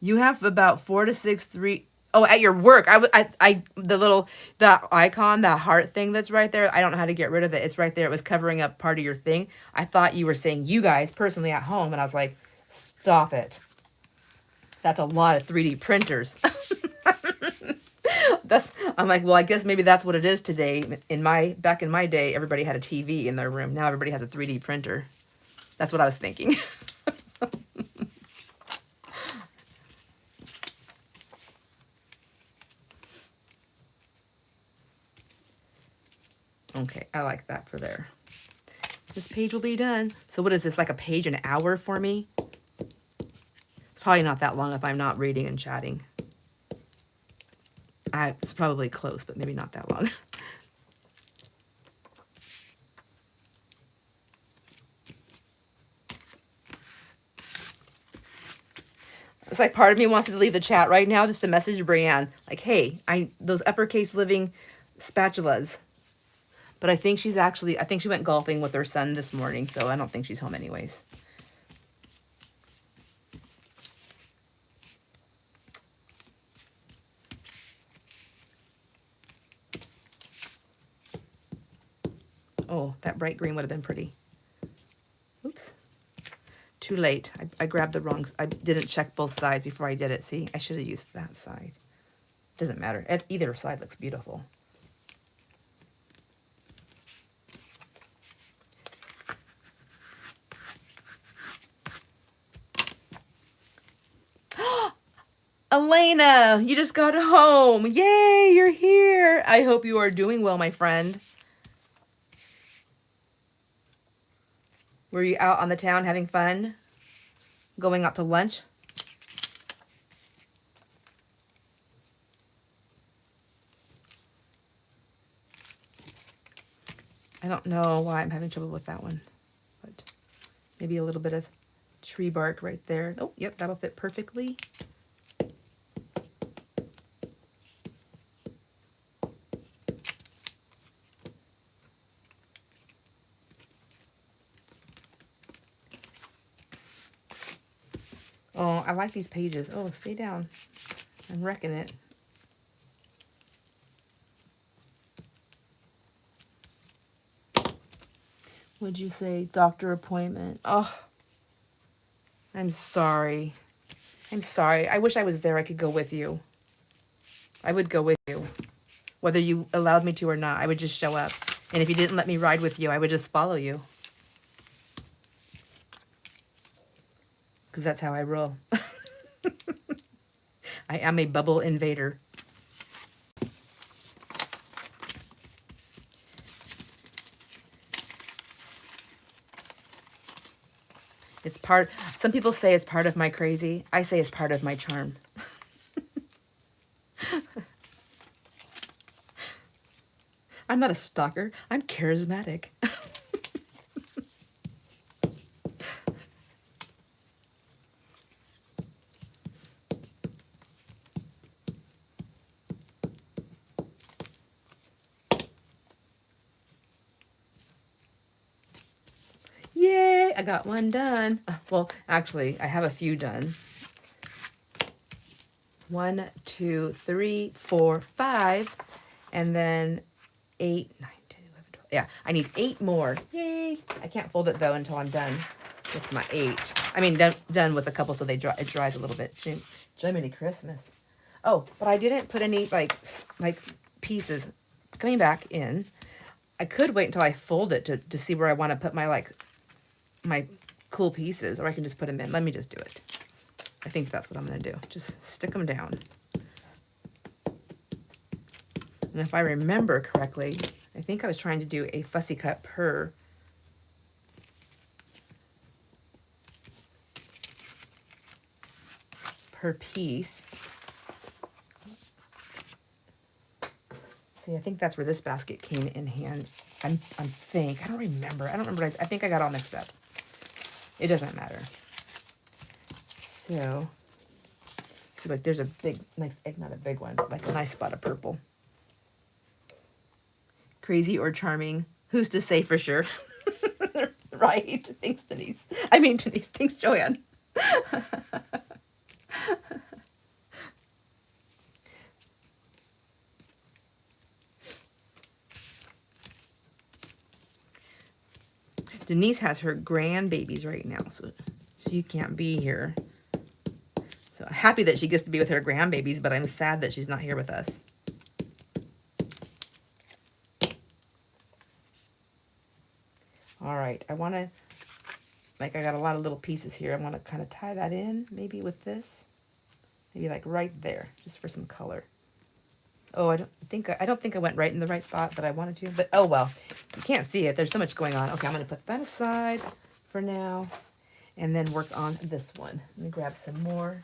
A: You have about 4 to 6 3. Oh, at your work. The icon, the heart thing that's right there. I don't know how to get rid of it. It's right there. It was covering up part of your thing. I thought you were saying you guys personally at home, and I was like, stop it. That's a lot of 3D printers. I'm like, well, I guess maybe that's what it is today. Back in my day, everybody had a TV in their room. Now everybody has a 3D printer. That's what I was thinking. Okay, I like that for there. This page will be done. So what is this, like a page an hour for me? It's probably not that long if I'm not reading and chatting. It's probably close, but maybe not that long. It's like part of me wants to leave the chat right now just to message Brienne. Like, hey, those uppercase living spatulas. But I think she went golfing with her son this morning, so I don't think she's home anyways. Oh, that bright green would have been pretty. Oops. Too late. I grabbed the wrong. I didn't check both sides before I did it. See, I should have used that side. Doesn't matter. Either side looks beautiful. Elena, you just got home. Yay, you're here. I hope you are doing well, my friend. Were you out on the town having fun? Going out to lunch? I don't know why I'm having trouble with that one, but maybe a little bit of tree bark right there. Oh, yep, that'll fit perfectly. Oh, I like these pages. Oh, stay down. I'm wrecking it. Would you say doctor appointment? Oh, I'm sorry. I'm sorry. I wish I was there. I could go with you. I would go with you. Whether you allowed me to or not, I would just show up. And if you didn't let me ride with you, I would just follow you. Because that's how I roll. I am a bubble invader. It's part, some people say it's part of my crazy. I say it's part of my charm. I'm not a stalker. I'm charismatic. I got one done. Well, actually, I have a few done. 1, 2, 3, 4, 5, and then 8, 9, 10, 11, 12. Yeah, I need 8 more. Yay! I can't fold it though until I'm done with my 8. I mean, done with a couple so they dry. It dries a little bit. Jiminy Christmas. Oh, but I didn't put any like pieces coming back in. I could wait until I fold it to see where I want to put my my cool pieces, or I can just put them in. Let me just do it. I think that's what I'm going to do. Just stick them down. And if I remember correctly, I think I was trying to do a fussy cut per piece. See, I think that's where this basket came in hand. I don't remember. I think I got all mixed up. It doesn't matter. So, see, like there's a big, like, not a big one, but like a nice spot of purple. Crazy or charming? Who's to say for sure? Right. Thanks, Denise. Denise. Thanks, Joanne. Denise has her grandbabies right now, so she can't be here. So I'm happy that she gets to be with her grandbabies, but I'm sad that she's not here with us. All right, I want to, like, I got a lot of little pieces here. I want to kind of tie that in, maybe with this. Maybe like right there, just for some color. Oh, I don't think I went right in the right spot that I wanted to, but oh well. You can't see it. There's so much going on. Okay, I'm going to put that aside for now and then work on this one. Let me grab some more.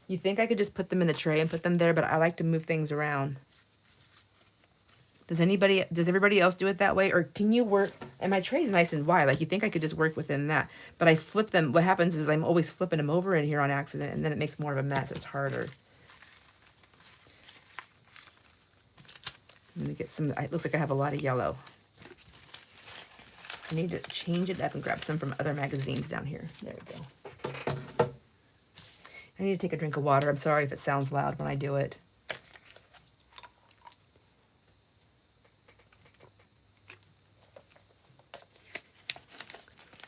A: You think I could just put them in the tray and put them there, but I like to move things around. Does everybody else do it that way? Or can you work, and my tray is nice and wide, like you think I could just work within that, but I flip them. What happens is I'm always flipping them over in here on accident, and then it makes more of a mess. It's harder. Let me get some, it looks like I have a lot of yellow. I need to change it up and grab some from other magazines down here. There we go. I need to take a drink of water. I'm sorry if it sounds loud when I do it.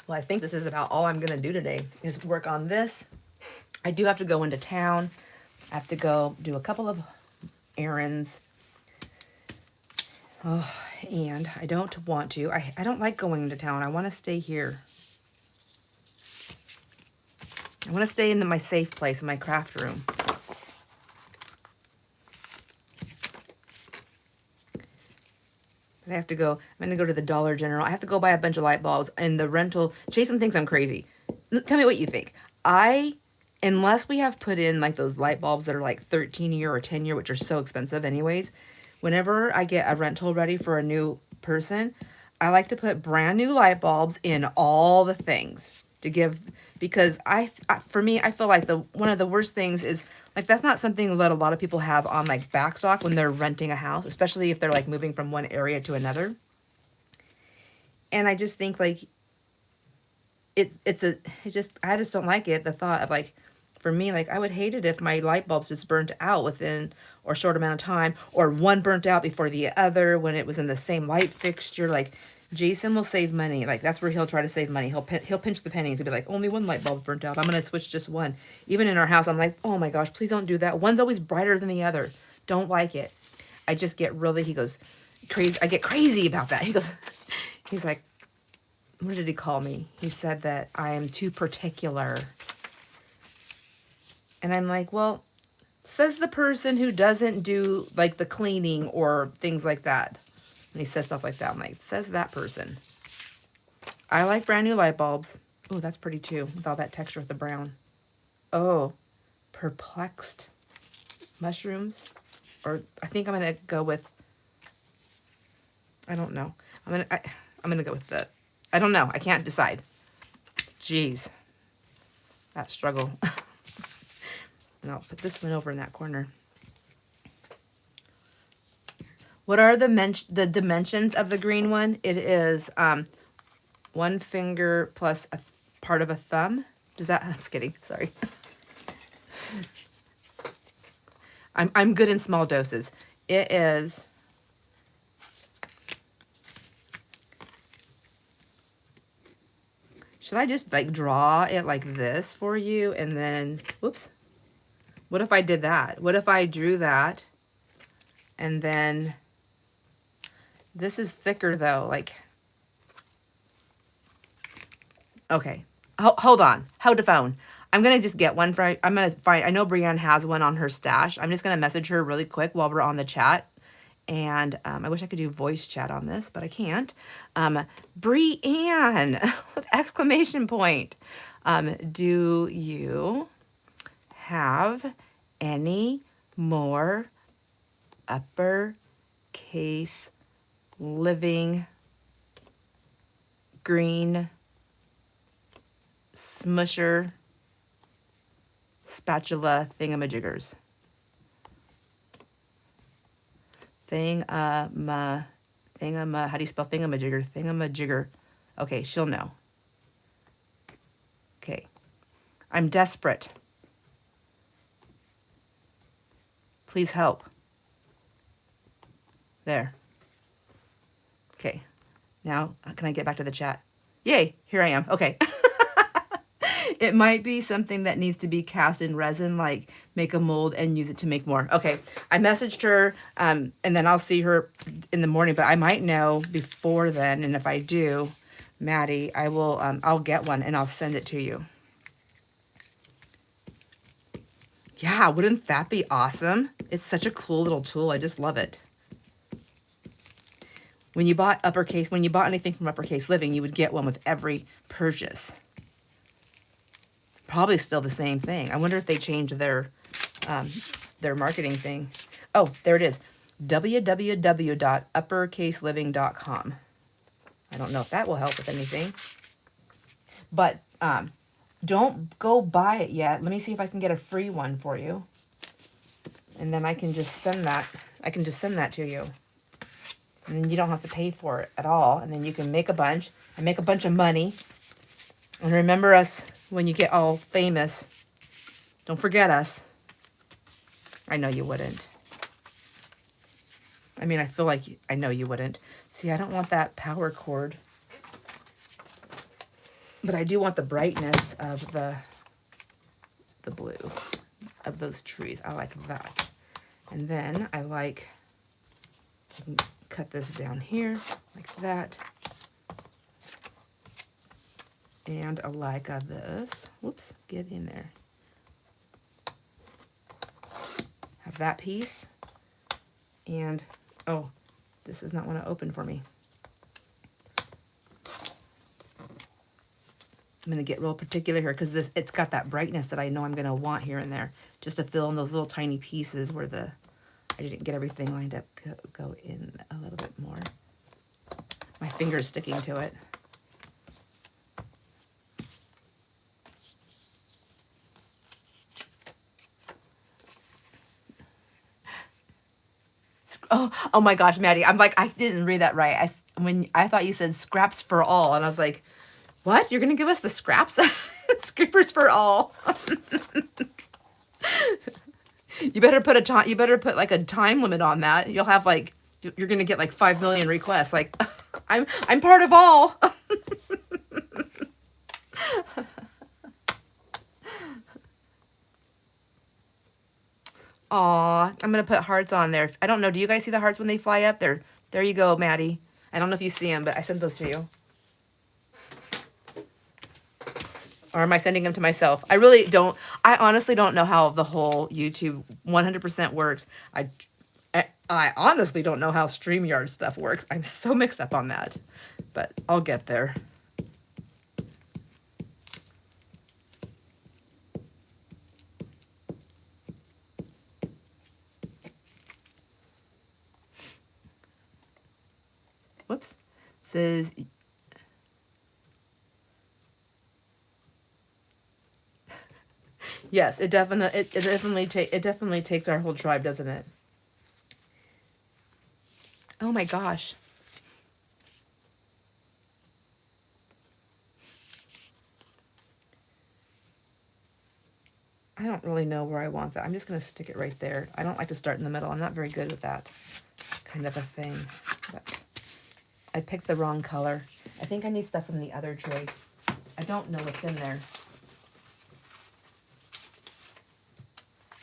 A: Well, I think this is about all I'm going to do today is work on this. I do have to go into town. I have to go do a couple of errands. Oh, and I don't want to. I don't like going into town. I want to stay here. I want to stay in my safe place, in my craft room. I have to go. I'm going to go to the Dollar General. I have to go buy a bunch of light bulbs. And the rental, Jason thinks I'm crazy. Tell me what you think. Unless we have put in like those light bulbs that are like 13 year or 10 year, which are so expensive anyways, whenever I get a rental ready for a new person, I like to put brand new light bulbs in all the things to give, because for me, I feel like one of the worst things is like, that's not something that a lot of people have on like back stock when they're renting a house, especially if they're like moving from one area to another. And I just think like, I just don't like it. The thought of like, for me, like I would hate it if my light bulbs just burnt out within or short amount of time, or one burnt out before the other when it was in the same light fixture. Like Jason will save money. Like that's where he'll try to save money. He'll pinch the pennies and be like, only one light bulb burnt out. I'm going to switch just one. Even in our house, I'm like, oh my gosh, please don't do that. One's always brighter than the other. Don't like it. I just get really, he goes crazy. I get crazy about that. He's like, what did he call me? He said that I am too particular. And I'm like, well, says the person who doesn't do like the cleaning or things like that. And he says stuff like that. I'm like, says that person. I like brand new light bulbs. Oh, that's pretty too, with all that texture with the brown. Oh, perplexed mushrooms. Or I think I'm going to go with, I don't know. I'm going to go with the, I don't know. I can't decide. Jeez. That struggle. And I'll put this one over in that corner. What are the dimensions of the green one? It is 1 1 finger plus a part of a thumb. Does that, I'm just kidding, sorry. I'm good in small doses. It is, should I just like draw it like this for you and then, whoops. What if I did that? What if I drew that and then, this is thicker though, like, okay. Hold on, hold the phone. I'm gonna just get one for, I'm gonna find, I know Brienne has one on her stash. I'm just gonna message her really quick while we're on the chat. And I wish I could do voice chat on this, but I can't. Brienne, exclamation point. Do you have any more uppercase living green smusher spatula thingamajiggers? How do you spell thingamajigger? Thingamajigger. Okay, she'll know. Okay. I'm desperate. Please help. There. Okay. Now, can I get back to the chat? Yay, here I am. Okay. It might be something that needs to be cast in resin, like make a mold and use it to make more. Okay, I messaged her, and then I'll see her in the morning, but I might know before then, and if I do, Maddie, I will, I'll get one and I'll send it to you. Yeah, wouldn't that be awesome? It's such a cool little tool. I just love it. When you bought anything from Uppercase Living, you would get one with every purchase. Probably still the same thing. I wonder if they changed their marketing thing. Oh, there it is. www.uppercaseliving.com. I don't know if that will help with anything. But don't go buy it yet. Let me see if I can get a free one for you. And then I can just send that. I can just send that to you. And then you don't have to pay for it at all. And then you can make a bunch and make a bunch of money. And remember us when you get all famous. Don't forget us. I know you wouldn't. I mean, I feel like I know you wouldn't. See, I don't want that power cord. But I do want the brightness of the blue of those trees. I like that. And then I like, I can cut this down here like that. And a like of this. Whoops, get in there. Have that piece. And, oh, this does not want to open for me. I'm going to get real particular here because it's got that brightness that I know I'm going to want here and there. Just to fill in those little tiny pieces where I didn't get everything lined up. Go in a little bit more. My finger's sticking to it. Oh my gosh, Maddie. I'm like, I didn't read that right. I thought you said scraps for all. And I was like, what? You're going to give us the scraps? Scrapers for all. You better put like a time limit on that. You'll have like, you're going to get like 5 million requests. Like, I'm part of all. Aw, I'm going to put hearts on there. I don't know. Do you guys see the hearts when they fly up? There you go, Maddie. I don't know if you see them, but I sent those to you. Or am I sending them to myself? I honestly don't know how the whole YouTube 100% works. I honestly don't know how StreamYard stuff works. I'm so mixed up on that, but I'll get there. Whoops. It says, yes, it definitely takes our whole tribe, doesn't it? Oh my gosh. I don't really know where I want that. I'm just going to stick it right there. I don't like to start in the middle. I'm not very good with that kind of a thing. But I picked the wrong color. I think I need stuff from the other tray. I don't know what's in there.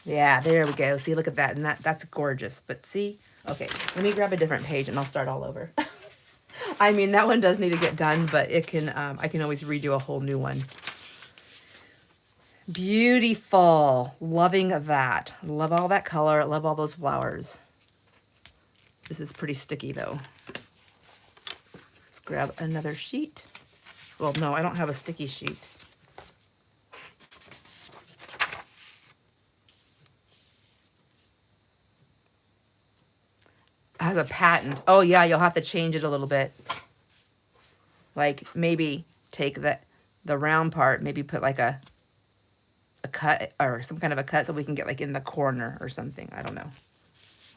A: Yeah, there we go. See, look at that. And that's gorgeous. But see, okay, let me grab a different page and I'll start all over. I mean, that one does need to get done, but it can, I can always redo a whole new one. Beautiful. Loving that. Love all that color. Love all those flowers. This is pretty sticky though. Let's grab another sheet. Well, no, I don't have a sticky sheet. It has a patent. Oh yeah, you'll have to change it a little bit. Like maybe take the round part, maybe put like a cut or some kind of a cut so we can get like in the corner or something. I don't know.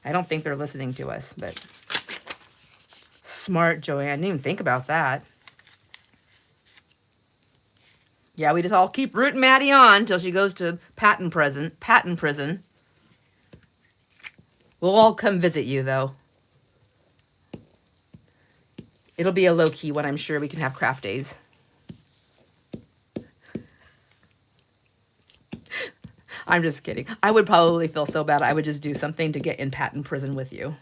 A: I don't think they're listening to us, but smart, Joanne. I didn't even think about that. Yeah, we just all keep rooting Maddie on until she goes to patent prison. We'll all come visit you though. It'll be a low-key one, I'm sure. We can have craft days. I'm just kidding. I would probably feel so bad. I would just do something to get in patent prison with you.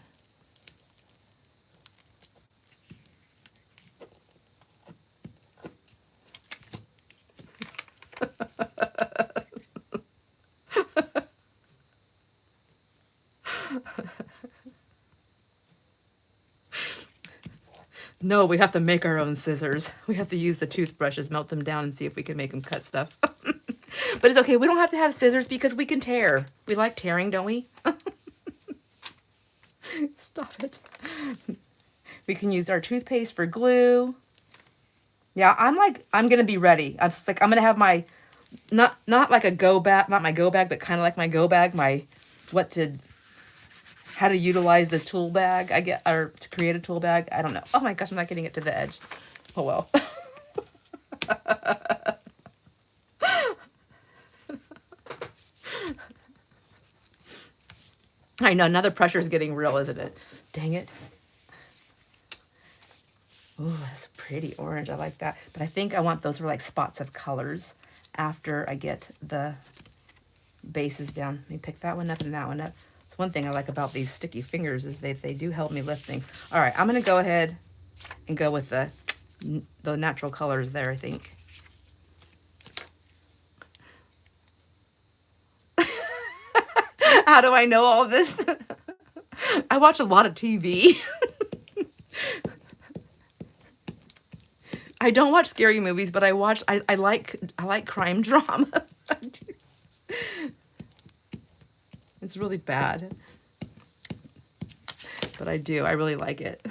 A: No, we have to make our own scissors. We have to use the toothbrushes, melt them down, and see if we can make them cut stuff. But it's okay. We don't have to have scissors because we can tear. We like tearing, don't we? Stop it. We can use our toothpaste for glue. Yeah, I'm going to be ready. I'm going to have my, not like a go bag, not my go bag, but kind of like my go bag, how to utilize the tool bag, or to create a tool bag. I don't know. Oh my gosh, I'm not getting it to the edge. Oh well. I know, now the pressure is getting real, isn't it? Dang it. Ooh, that's pretty orange. I like that. But I think I want those for like spots of colors after I get the bases down. Let me pick that one up and that one up. It's one thing I like about these sticky fingers is they do help me lift things. All right, I'm going to go ahead and go with the natural colors there, I think. How do I know all this? I watch a lot of TV. I don't watch scary movies, but I like crime drama. It's really bad, but I do. I really like it.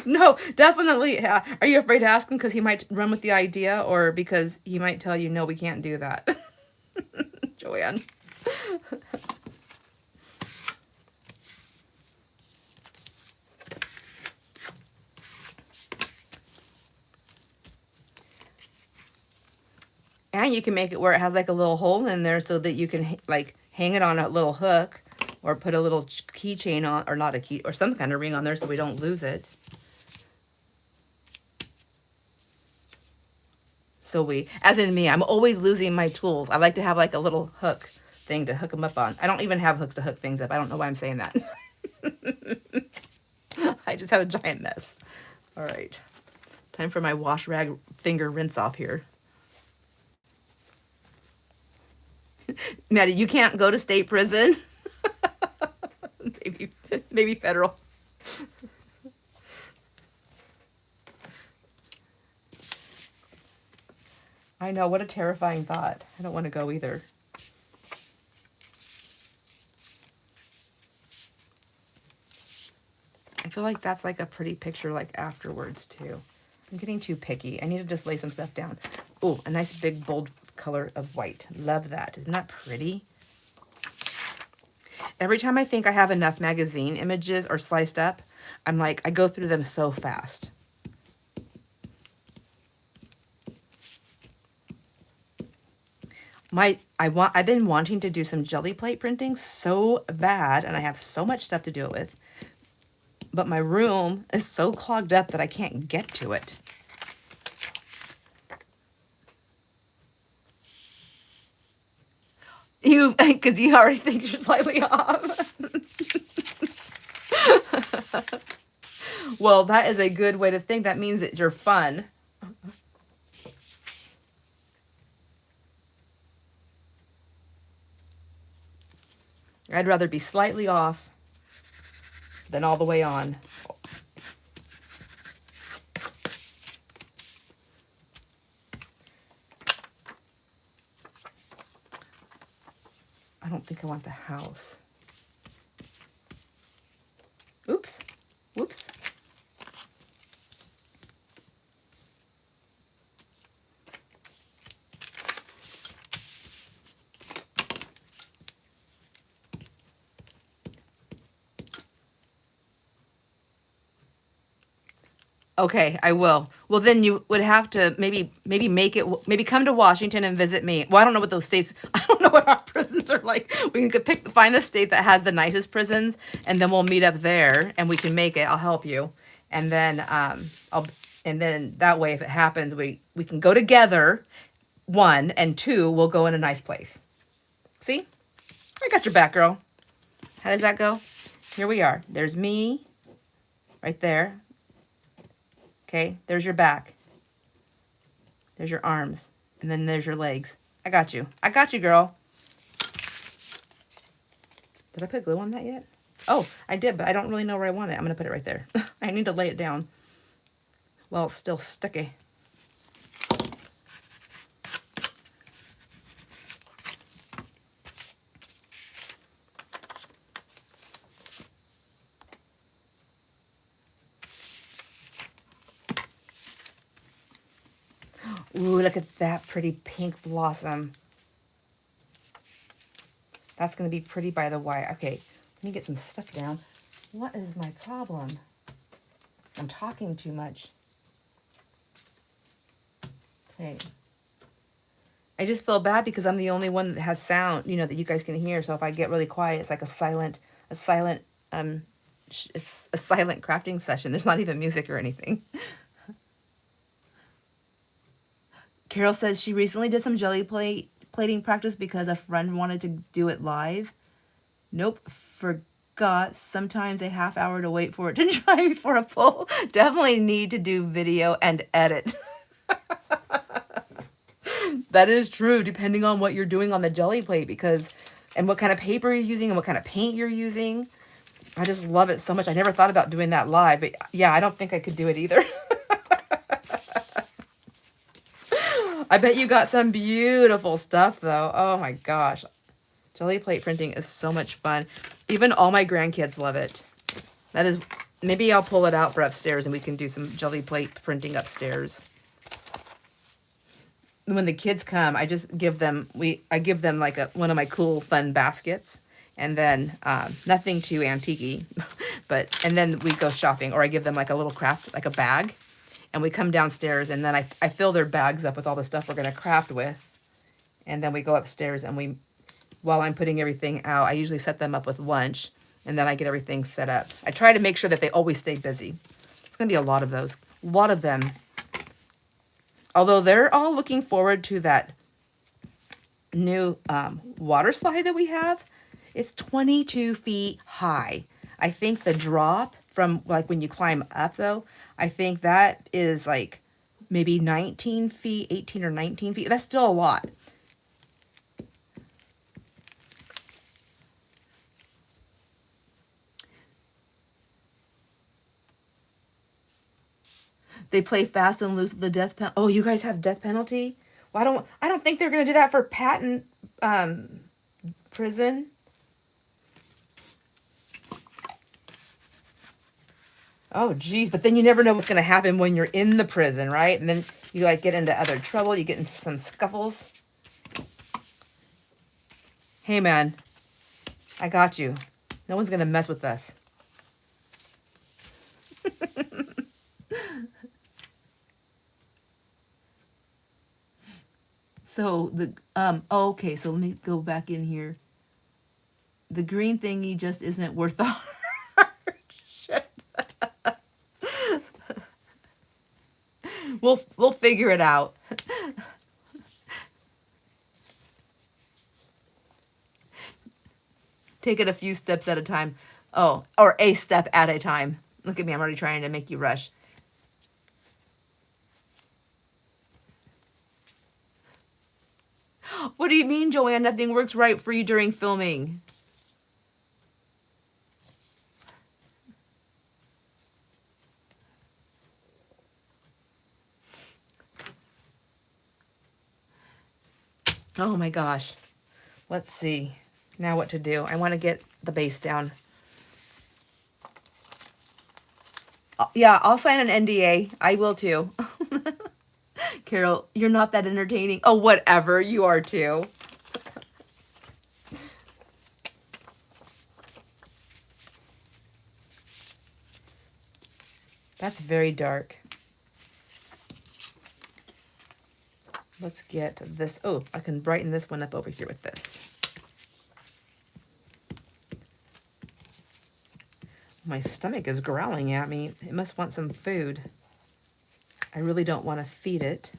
A: No, definitely. Are you afraid to ask him because he might run with the idea, or because he might tell you, no, we can't do that? Joanne. And you can make it where it has like a little hole in there so that you can like hang it on a little hook or put a little keychain on, or not a key, or some kind of ring on there so we don't lose it. So as in me, I'm always losing my tools. I like to have like a little hook thing to hook them up on. I don't even have hooks to hook things up. I don't know why I'm saying that. I just have a giant mess. All right. Time for my wash rag finger rinse off here. Maddie, you can't go to state prison. maybe federal. I know, what a terrifying thought. I don't want to go either. I feel like that's like a pretty picture like afterwards too. I'm getting too picky. I need to just lay some stuff down. Oh, a nice big bold color of white. Love that. Isn't that pretty? Every time I think I have enough magazine images or sliced up, I'm like, I go through them so fast. I've been wanting to do some jelly plate printing so bad, and I have so much stuff to do it with, but my room is so clogged up that I can't get to it. Because you already think you're slightly off. Well, that is a good way to think. That means that you're fun. I'd rather be slightly off than all the way on. I don't think I want the house. Oops. Whoops. Okay, I will. Well, then you would have to maybe make it, maybe come to Washington and visit me. Well, I don't know what those states, I don't know what our prisons are like. We can find the state that has the nicest prisons, and then we'll meet up there and we can make it. I'll help you. And then and then that way, if it happens, we can go together. 1, and 2, we'll go in a nice place. See? I got your back, girl. How does that go? Here we are. There's me right there. Okay, there's your back. There's your arms. And then there's your legs. I got you. I got you, girl. Did I put glue on that yet? Oh, I did, but I don't really know where I want it. I'm going to put it right there. I need to lay it down. Well, it's still sticky. Ooh, look at that pretty pink blossom. That's going to be pretty by the wire. Okay, let me get some stuff down. What is my problem? I'm talking too much. Okay. I just feel bad because I'm the only one that has sound, you know, that you guys can hear. So if I get really quiet, it's like a silent crafting session. There's not even music or anything. Carol says she recently did some jelly plating practice because a friend wanted to do it live. Nope, forgot. Sometimes a half hour to wait for it to dry before a pull. Definitely need to do video and edit. That is true, depending on what you're doing on the jelly plate, and what kind of paper you're using and what kind of paint you're using. I just love it so much. I never thought about doing that live, but yeah, I don't think I could do it either. I bet you got some beautiful stuff, though. Oh, my gosh. Jelly plate printing is so much fun. Even all my grandkids love it. That is, maybe I'll pull it out for upstairs and we can do some jelly plate printing upstairs. When the kids come, I just give them, I give them like one of my cool, fun baskets. And then, nothing too antique-y, and then we go shopping. Or I give them like a little craft, like a bag. And we come downstairs, and then I fill their bags up with all the stuff we're going to craft with. And then we go upstairs, and while I'm putting everything out, I usually set them up with lunch, and then I get everything set up. I try to make sure that they always stay busy. It's going to be a lot of those. A lot of them. Although they're all looking forward to that new water slide that we have. It's 22 feet high. I think the drop from like when you climb up though, I think that is like maybe 19 feet, 18 or 19 feet. That's still a lot. They play fast and lose the death penalty. Oh, you guys have death penalty? Well, I don't think they're going to do that for patent prison. Oh, geez. But then you never know what's going to happen when you're in the prison, right? And then you like get into other trouble. You get into some scuffles. Hey, man. I got you. No one's going to mess with us. So the, oh, okay, so let me go back in here. The green thingy just isn't worth the heart. Shit. We'll figure it out. Take it a few steps at a time. Oh, or a step at a time. Look at me, I'm already trying to make you rush. What do you mean, Joanne? Nothing works right for you during filming. Oh my gosh. Let's see. Now what to do. I want to get the base down. Yeah, I'll sign an NDA. I will too. Carol, you're not that entertaining. Oh, whatever. You are too. That's very dark. Let's get this. Oh, I can brighten this one up over here with this. My stomach is growling at me. It must want some food. I really don't want to feed it.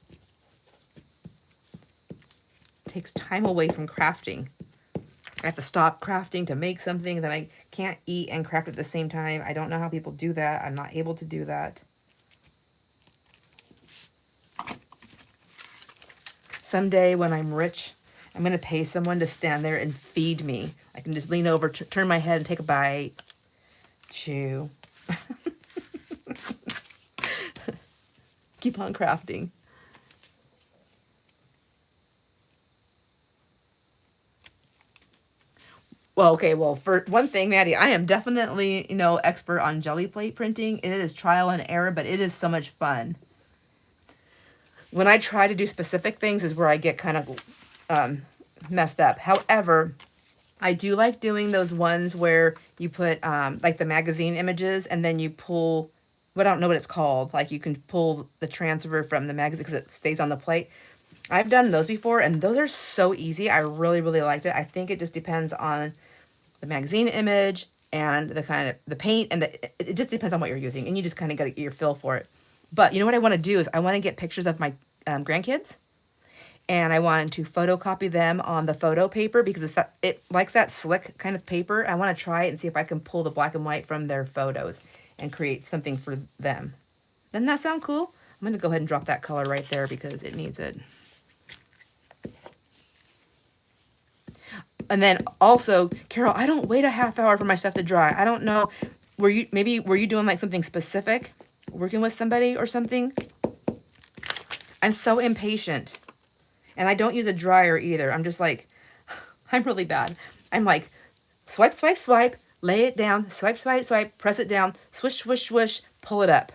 A: It takes time away from crafting. I have to stop crafting to make something that I can't eat and craft at the same time. I don't know how people do that. I'm not able to do that. Someday when I'm rich, I'm going to pay someone to stand there and feed me. I can just lean over, turn my head and take a bite. Chew. Keep on crafting. Well, okay, well, for one thing, Maddie, I am definitely, expert on jelly plate printing. It is trial and error, but it is so much fun. When I try to do specific things is where I get kind of messed up. However, I do like doing those ones where you put like the magazine images and then you pull, well, I don't know what it's called. Like you can pull the transfer from the magazine because it stays on the plate. I've done those before and those are so easy. I really, really liked it. I think it just depends on the magazine image and the kind of the paint and it just depends on what you're using and you just kind of got to get your feel for it. But you know what I want to do is I want to get pictures of my grandkids and I want to photocopy them on the photo paper because it likes that slick kind of paper. I want to try it and see if I can pull the black and white from their photos and create something for them. Doesn't that sound cool? I'm going to go ahead and drop that color right there because it needs it. And then also, Carol, I don't wait a half hour for my stuff to dry. I don't know. Were you doing like something specific? Working with somebody or something? I'm so impatient. And I don't use a dryer either. I'm just like, I'm really bad. I'm like, swipe, swipe, swipe, lay it down, swipe, swipe, swipe, press it down, swish, swish, swish, pull it up.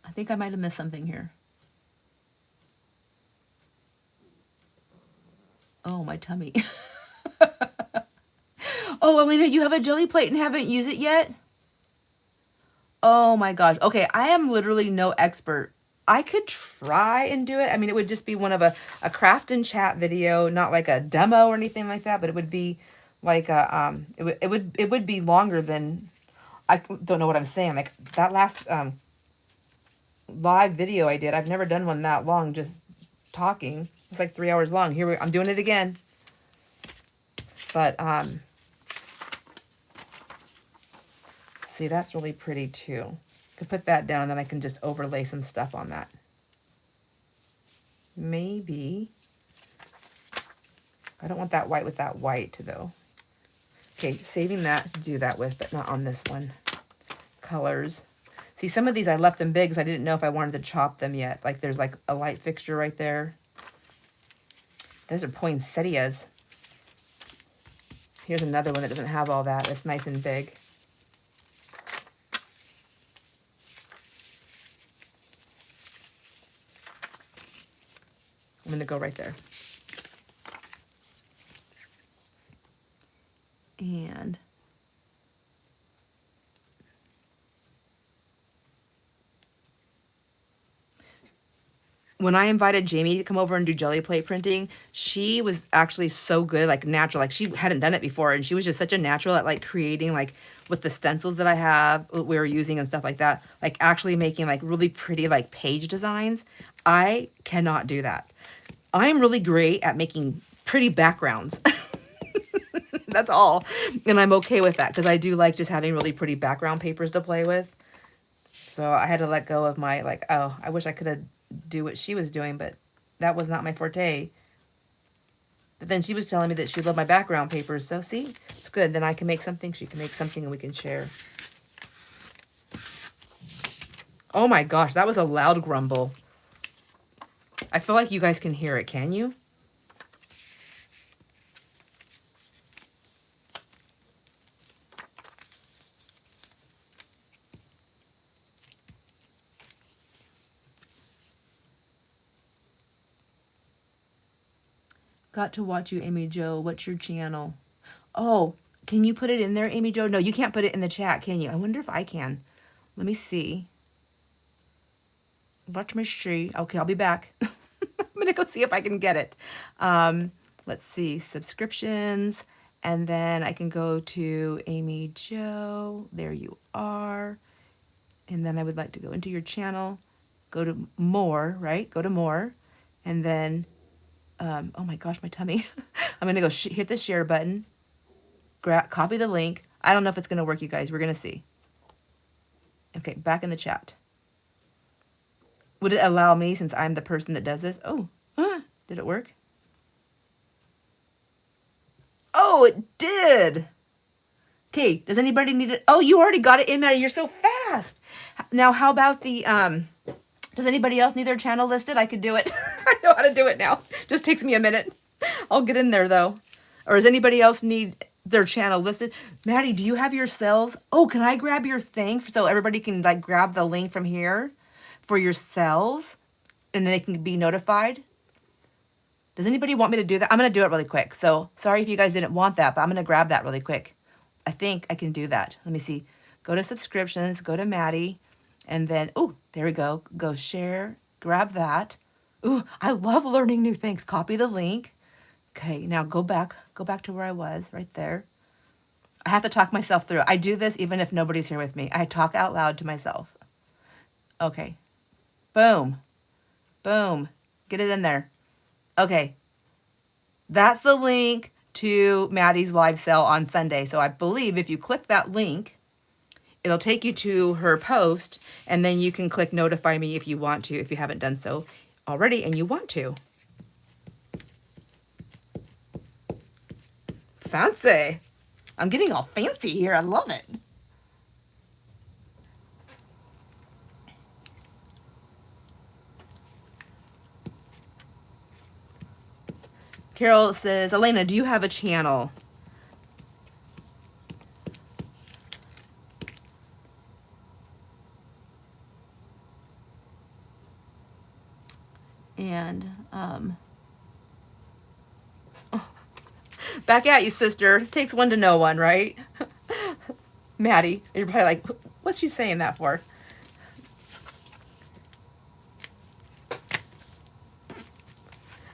A: I think I might have missed something here. Oh, my tummy. Oh, Elena, you have a jelly plate and haven't used it yet? Oh my gosh. Okay, I am literally no expert. I could try and do it. I mean, it would just be one of a craft and chat video, not like a demo or anything like that, but it would be like a it would be longer than, I don't know what I'm saying. Like that last live video I did, I've never done one that long just talking. It's like 3 hours long. I'm doing it again. But see, that's really pretty too. Could put that down and then I can just overlay some stuff on that. Maybe. I don't want that white with that white though. Okay, saving that to do that with, but not on this one. Colors. See, some of these I left them big because I didn't know if I wanted to chop them yet. Like there's like a light fixture right there. Those are poinsettias. Here's another one that doesn't have all that. It's nice and big. I'm going to go right there. And when I invited Jamie to come over and do jelly plate printing, she was actually so good, like natural, like she hadn't done it before. And she was just such a natural at like creating, like with the stencils that I have, we were using and stuff like that, like actually making like really pretty, like page designs. I cannot do that. I'm really great at making pretty backgrounds. That's all. And I'm okay with that because I do like just having really pretty background papers to play with. So I had to let go of my, like, oh, I wish I could have do what she was doing, but that was not my forte. But then she was telling me that she loved my background papers. So see, it's good. Then I can make something, she can make something, and we can share. Oh my gosh, that was a loud grumble. I feel like you guys can hear it. Can you? Got to watch you, Amy Jo. What's your channel? Oh, can you put it in there, Amy Jo? No, you can't put it in the chat, can you? I wonder if I can. Let me see. Watch me see. Okay, I'll be back. I'm going to go see if I can get it. Let's see. Subscriptions. And then I can go to Amy Jo. There you are. And then I would like to go into your channel. Go to more, right? Go to more. And then... oh my gosh, my tummy. I'm going to go hit the share button, copy the link. I don't know if it's going to work, you guys. We're going to see. Okay, back in the chat. Would it allow me since I'm the person that does this? Oh, did it work? Oh, it did. Okay, does anybody need it? Oh, you already got it in, Maddie. You're so fast. Now, how about the... does anybody else need their channel listed? I could do it. I know how to do it now. Just takes me a minute. I'll get in there though. Or does anybody else need their channel listed? Maddie, do you have your cells? Oh, can I grab your thing so everybody can like grab the link from here for your cells and then they can be notified? Does anybody want me to do that? I'm going to do it really quick. So sorry if you guys didn't want that, but I'm going to grab that really quick. I think I can do that. Let me see. Go to subscriptions, go to Maddie, and then, oh, there we go. Go share, grab that. Ooh, I love learning new things. Copy the link. Okay, now go back to where I was, right there. I have to talk myself through. I do this even if nobody's here with me. I talk out loud to myself. Okay, boom, boom, get it in there. Okay, that's the link to Maddie's live sale on Sunday. So I believe if you click that link, it'll take you to her post, and then you can click notify me if you want to, if you haven't done so already and you want to. Fancy. I'm getting all fancy here. I love it. Carol says, Elena, do you have a channel? And back at you, sister. It takes one to know one, right? Maddie, you're probably like, what's she saying that for?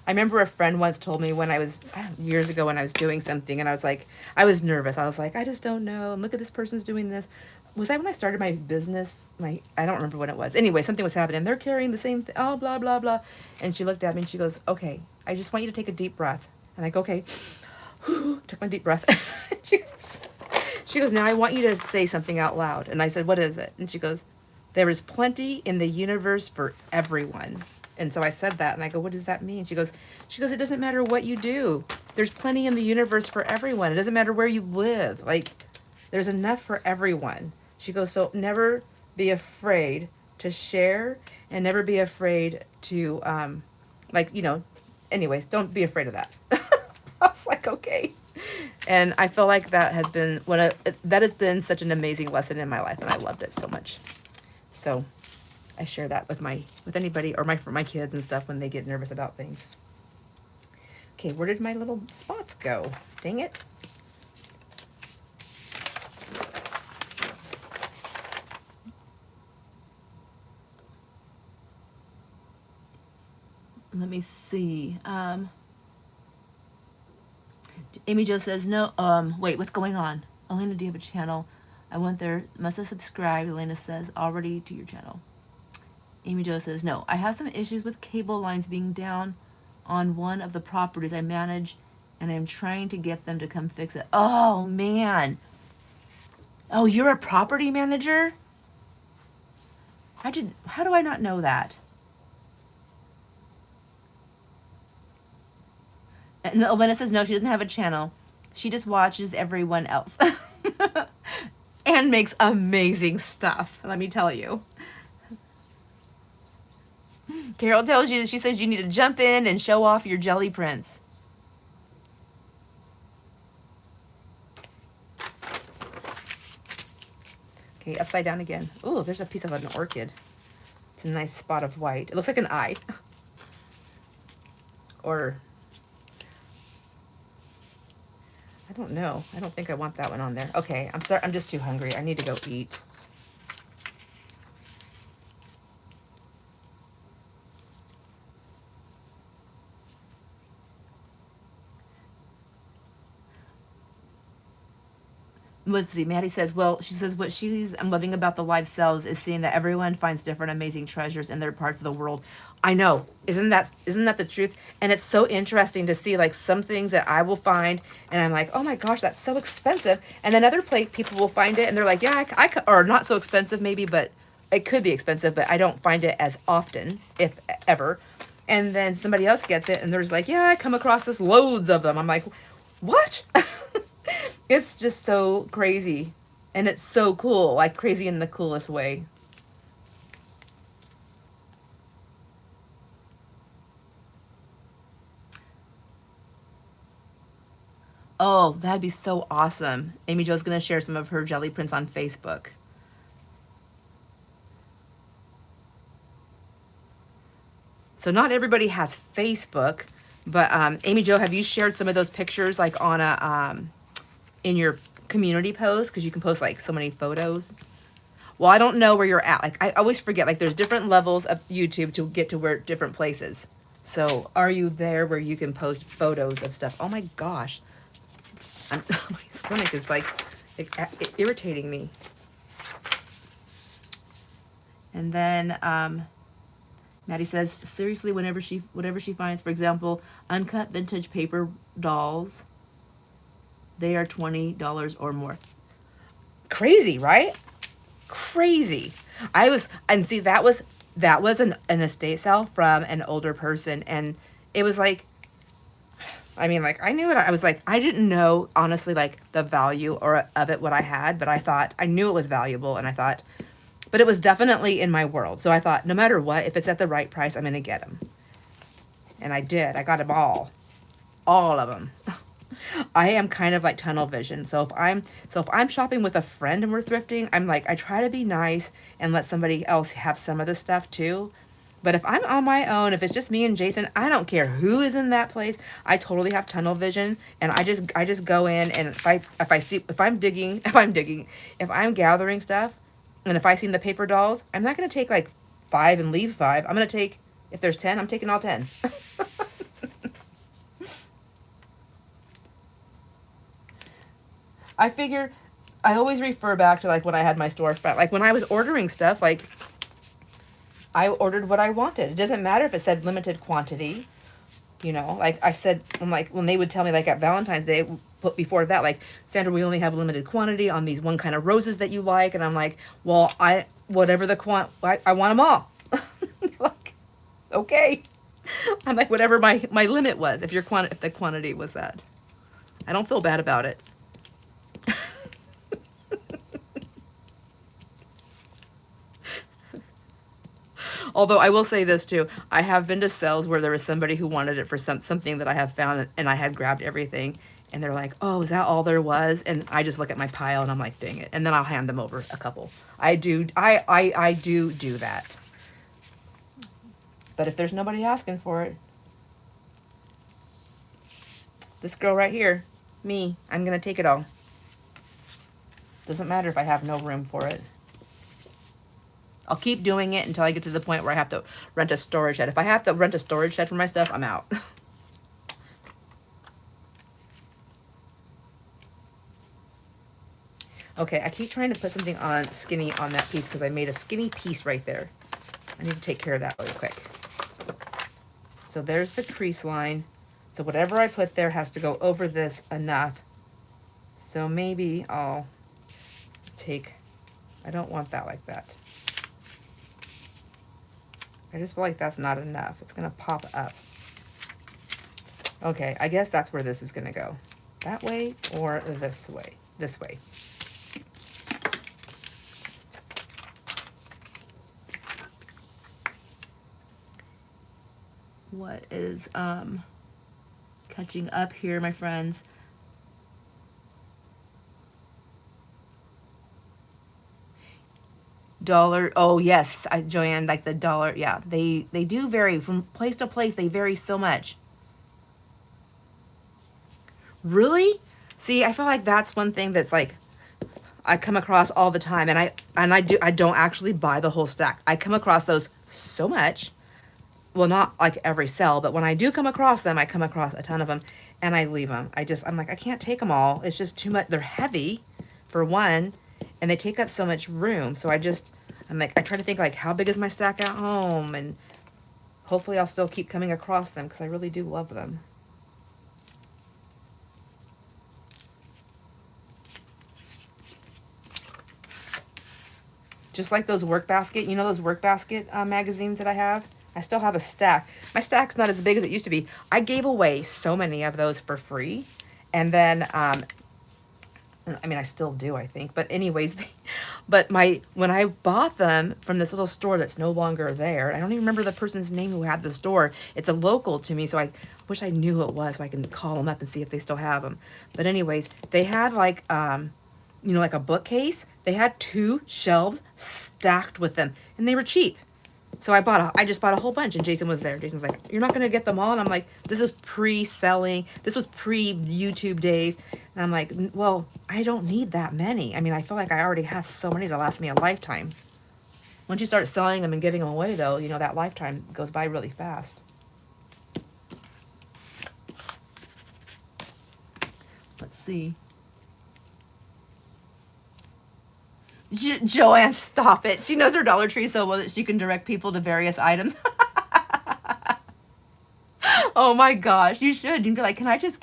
A: I remember a friend once told me when I was, years ago when I was doing something and I was like, I was nervous. I was like, I just don't know. And look at this person's doing this. Was that when I started my business? I don't remember when it was. Anyway, something was happening. They're carrying the same thing. Oh, blah, blah, blah. And she looked at me and she goes, okay, I just want you to take a deep breath. And I go, okay. Took my deep breath. She goes, now I want you to say something out loud. And I said, what is it? And she goes, there is plenty in the universe for everyone. And so I said that and I go, what does that mean? She goes, it doesn't matter what you do. There's plenty in the universe for everyone. It doesn't matter where you live. Like, there's enough for everyone. She goes, so never be afraid to share and never be afraid to, like, you know, anyways, don't be afraid of that. I was like, okay. And I feel like that has been that has been such an amazing lesson in my life, and I loved it so much. So I share that with anybody or for my kids and stuff when they get nervous about things. Okay, where did my little spots go? Dang it. let me see. Amy Jo says, no, wait, what's going on? Elena, do you have a channel? I went there, must have subscribed. Elena says, already to your channel. Amy Jo says, no, I have some issues with cable lines being down on one of the properties I manage, and I'm trying to get them to come fix it. Oh, man. Oh, you're a property manager? How do I not know that? And Elena says, no, she doesn't have a channel. She just watches everyone else. And makes amazing stuff, let me tell you. Carol tells you, she says you need to jump in and show off your jelly prints. Okay, upside down again. Oh, there's a piece of an orchid. It's a nice spot of white. It looks like an eye. Or, I don't know. I don't think I want that one on there. Okay, I'm just too hungry. I need to go eat. Let's see, Maddie says, well, she says what I'm loving about the live sales is seeing that everyone finds different amazing treasures in their parts of the world. I know. Isn't that the truth? And it's so interesting to see like some things that I will find and I'm like, oh my gosh, that's so expensive. And then other people will find it and they're like, yeah, I could, or not so expensive maybe, but it could be expensive, but I don't find it as often, if ever. And then somebody else gets it and there's like, yeah, I come across this loads of them. I'm like, what? It's just so crazy. And it's so cool, like crazy in the coolest way. Oh, that'd be so awesome. Amy Jo's going to share some of her jelly prints on Facebook. So not everybody has Facebook, but Amy Jo, have you shared some of those pictures like on a in your community post? Because you can post like so many photos. Well, I don't know where you're at. Like I always forget, like there's different levels of YouTube to get to where different places. So are you there where you can post photos of stuff? Oh my gosh. My stomach is like irritating me. And then Maddie says, seriously, whatever she finds, for example, uncut vintage paper dolls, they are $20 or more. Crazy, right? Crazy. And see, that was an estate sale from an older person, and it was like, I mean, like, I knew it. I was like, I didn't know, honestly, like, the value of it, what I had, but I thought, I knew it was valuable, and I thought, but it was definitely in my world. So I thought, no matter what, if it's at the right price, I'm going to get them. And I did. I got them all of them. I am kind of like tunnel vision. So if I'm shopping with a friend and we're thrifting, I'm like, I try to be nice and let somebody else have some of the stuff too. But if I'm on my own, if it's just me and Jason, I don't care who is in that place. I totally have tunnel vision, and I just go in, and if I'm gathering stuff, and if I see the paper dolls, I'm not going to take like 5 and leave 5. I'm going to take, if there's 10, I'm taking all 10. I figure, I always refer back to like when I had my storefront. Like when I was ordering stuff, like I ordered what I wanted. It doesn't matter if it said limited quantity, you know, like I said, I'm like, when they would tell me like at Valentine's Day, before that, like, Sandra, we only have a limited quantity on these one kind of roses that you like. And I'm like, well, whatever the I want them all. Like, okay. I'm like, whatever my limit was, if the quantity was that. I don't feel bad about it. Although I will say this too, I have been to sales where there was somebody who wanted it for something that I have found, and I had grabbed everything, and they're like, oh, is that all there was? And I just look at my pile and I'm like, dang it. And then I'll hand them over a couple. I do that. But if there's nobody asking for it, this girl right here, me, I'm going to take it all. Doesn't matter if I have no room for it. I'll keep doing it until I get to the point where I have to rent a storage shed. If I have to rent a storage shed for my stuff, I'm out. Okay, I keep trying to put something on skinny on that piece because I made a skinny piece right there. I need to take care of that really quick. So there's the crease line. So whatever I put there has to go over this enough. So maybe I'll take, I don't want that like that. I just feel like that's not enough. It's gonna pop up. Okay, I guess that's where this is gonna go. That way or this way? This way. What is catching up here, my friends? Dollar, oh yes, Joanne, like the dollar, yeah, they do vary from place to place. They vary so much. Really? See, I feel like that's one thing that's like I come across all the time, and I don't actually buy the whole stack. I come across those so much. Well, not like every sale, but when I do come across them, I come across a ton of them and I leave them. I'm like, I can't take them all. It's just too much. They're heavy for one, and they take up so much room. So I'm like, I try to think like, how big is my stack at home? And hopefully I'll still keep coming across them because I really do love them. Just like those work basket, you know, those work basket magazines that I have? I still have a stack. My stack's not as big as it used to be. I gave away so many of those for free. And then, I mean, I still do, I think. But anyways, when I bought them from this little store that's no longer there, I don't even remember the person's name who had the store. It's a local to me, so I wish I knew who it was so I can call them up and see if they still have them. But anyways, they had like, you know, like a bookcase. They had 2 shelves stacked with them, and they were cheap. So I just bought a whole bunch, and Jason was there. Jason's like, you're not going to get them all? And I'm like, this is pre-selling. This was pre-YouTube days. And I'm like, well, I don't need that many. I mean, I feel like I already have so many to last me a lifetime. Once you start selling them and giving them away, though, you know, that lifetime goes by really fast. Let's see. Joanne, stop it. She knows her Dollar Tree so well that she can direct people to various items. Oh my gosh, you should. You'd be like, can I just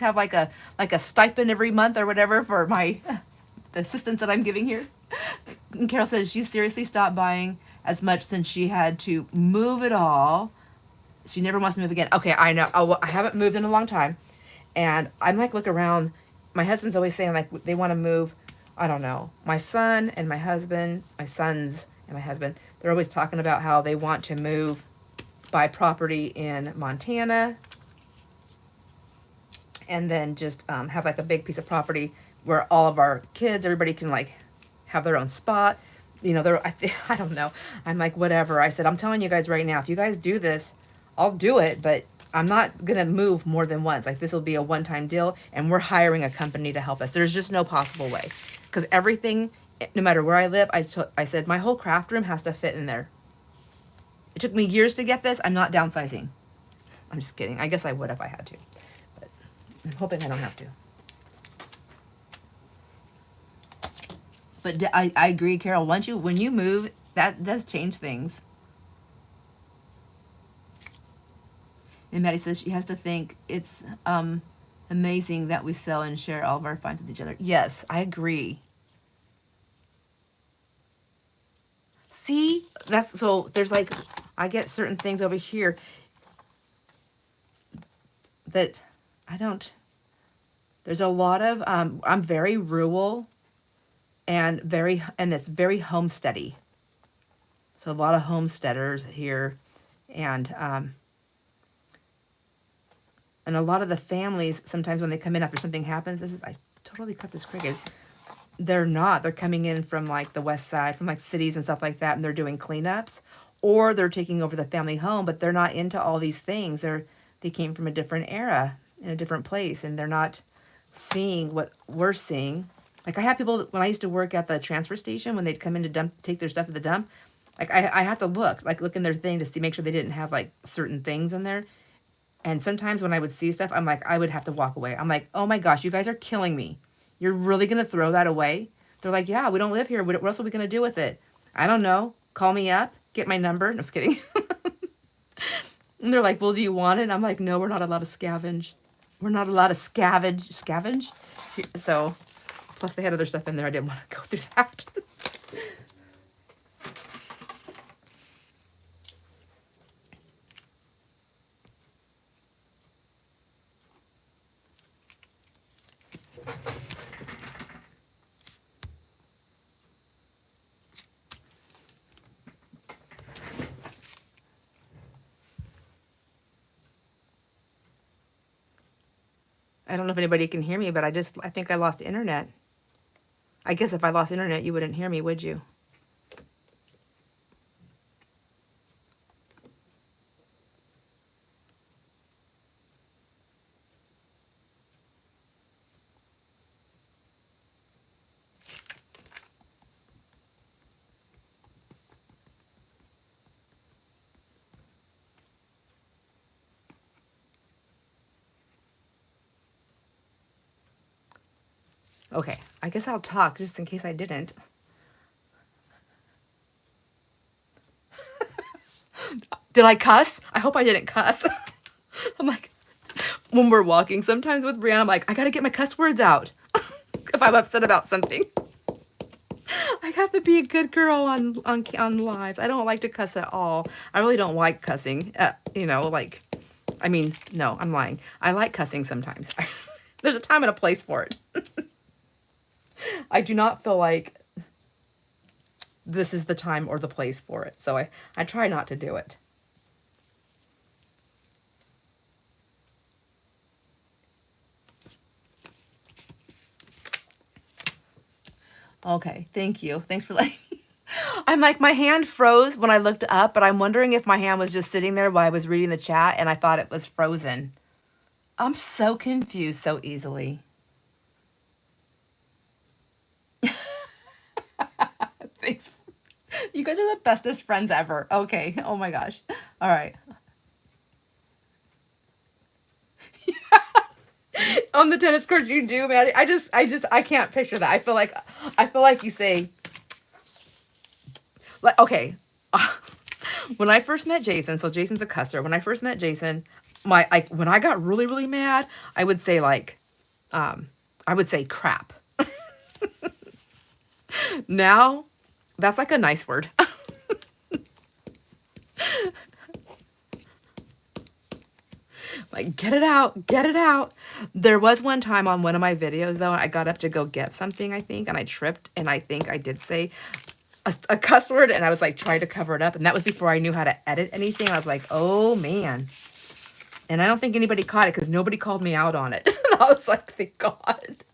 A: have like a stipend every month or whatever for the assistance that I'm giving here? And Carol says she seriously stopped buying as much since she had to move it all. She never wants to move again. Okay, I know. I haven't moved in a long time. And I'm like, look around. My husband's always saying like they want to move. I don't know. My son and my husband, my sons and my husband, they're always talking about how they want to move, buy property in Montana, and then just have like a big piece of property where all of our kids, everybody can like have their own spot. You know, I don't know. I'm like, whatever. I said, I'm telling you guys right now, if you guys do this, I'll do it, but I'm not going to move more than once. Like this will be a one-time deal, and we're hiring a company to help us. There's just no possible way. Because everything, no matter where I live, I said my whole craft room has to fit in there. It took me years to get this. I'm not downsizing. I'm just kidding. I guess I would if I had to. But I'm hoping I don't have to. But I agree, Carol. When you move, that does change things. And Maddie says she has to think it's amazing that we sell and share all of our finds with each other. Yes, I agree. See, there's like, I get certain things over here that there's a lot of, I'm very rural and it's very homesteady. So a lot of homesteaders here, and a lot of the families, sometimes when they come in after something happens, I totally cut this cricket. They're coming in from like the west side, from like cities and stuff like that, and they're doing cleanups, or they're taking over the family home, but they're not into all these things. They came from a different era, in a different place, and they're not seeing what we're seeing. Like I have people, when I used to work at the transfer station, when they'd come in to take their stuff at the dump, Like I have to look in their thing to see, make sure they didn't have like certain things in there. And sometimes when I would see stuff, I'm like, I would have to walk away. I'm like, oh my gosh, you guys are killing me. You're really going to throw that away? They're like, yeah, we don't live here. What else are we going to do with it? I don't know. Call me up. Get my number. No, I'm just kidding. And they're like, well, do you want it? And I'm like, no, we're not allowed to scavenge. We're not allowed to scavenge. So, plus they had other stuff in there. I didn't want to go through that. I don't know if anybody can hear me, but I think I lost internet. I guess if I lost internet, you wouldn't hear me, would you? Okay, I guess I'll talk just in case I didn't. Did I cuss? I hope I didn't cuss. I'm like, when we're walking, sometimes with Brianna, I'm like, I gotta get my cuss words out if I'm upset about something. I have to be a good girl on lives. I don't like to cuss at all. I really don't like cussing. You know, like, I mean, no, I'm lying. I like cussing sometimes. There's a time and a place for it. I do not feel like this is the time or the place for it. So I try not to do it. Okay, thank you. Thanks for letting me. I'm like, my hand froze when I looked up, but I'm wondering if my hand was just sitting there while I was reading the chat and I thought it was frozen. I'm so confused so easily. Thanks. You guys are the bestest friends ever. Okay. Oh my gosh. All right. On the tennis court, you do, man. I can't picture that. I feel like you say, like, okay. When I first met Jason, so Jason's a cusser. When I first met Jason, when I got really, really mad, I would say crap. Now, that's like a nice word. Like, get it out, get it out. There was one time on one of my videos, though, I got up to go get something, I think, and I tripped, and I think I did say a cuss word, and I was like trying to cover it up, and that was before I knew how to edit anything. I was like, oh man. And I don't think anybody caught it because nobody called me out on it. And I was like, thank God.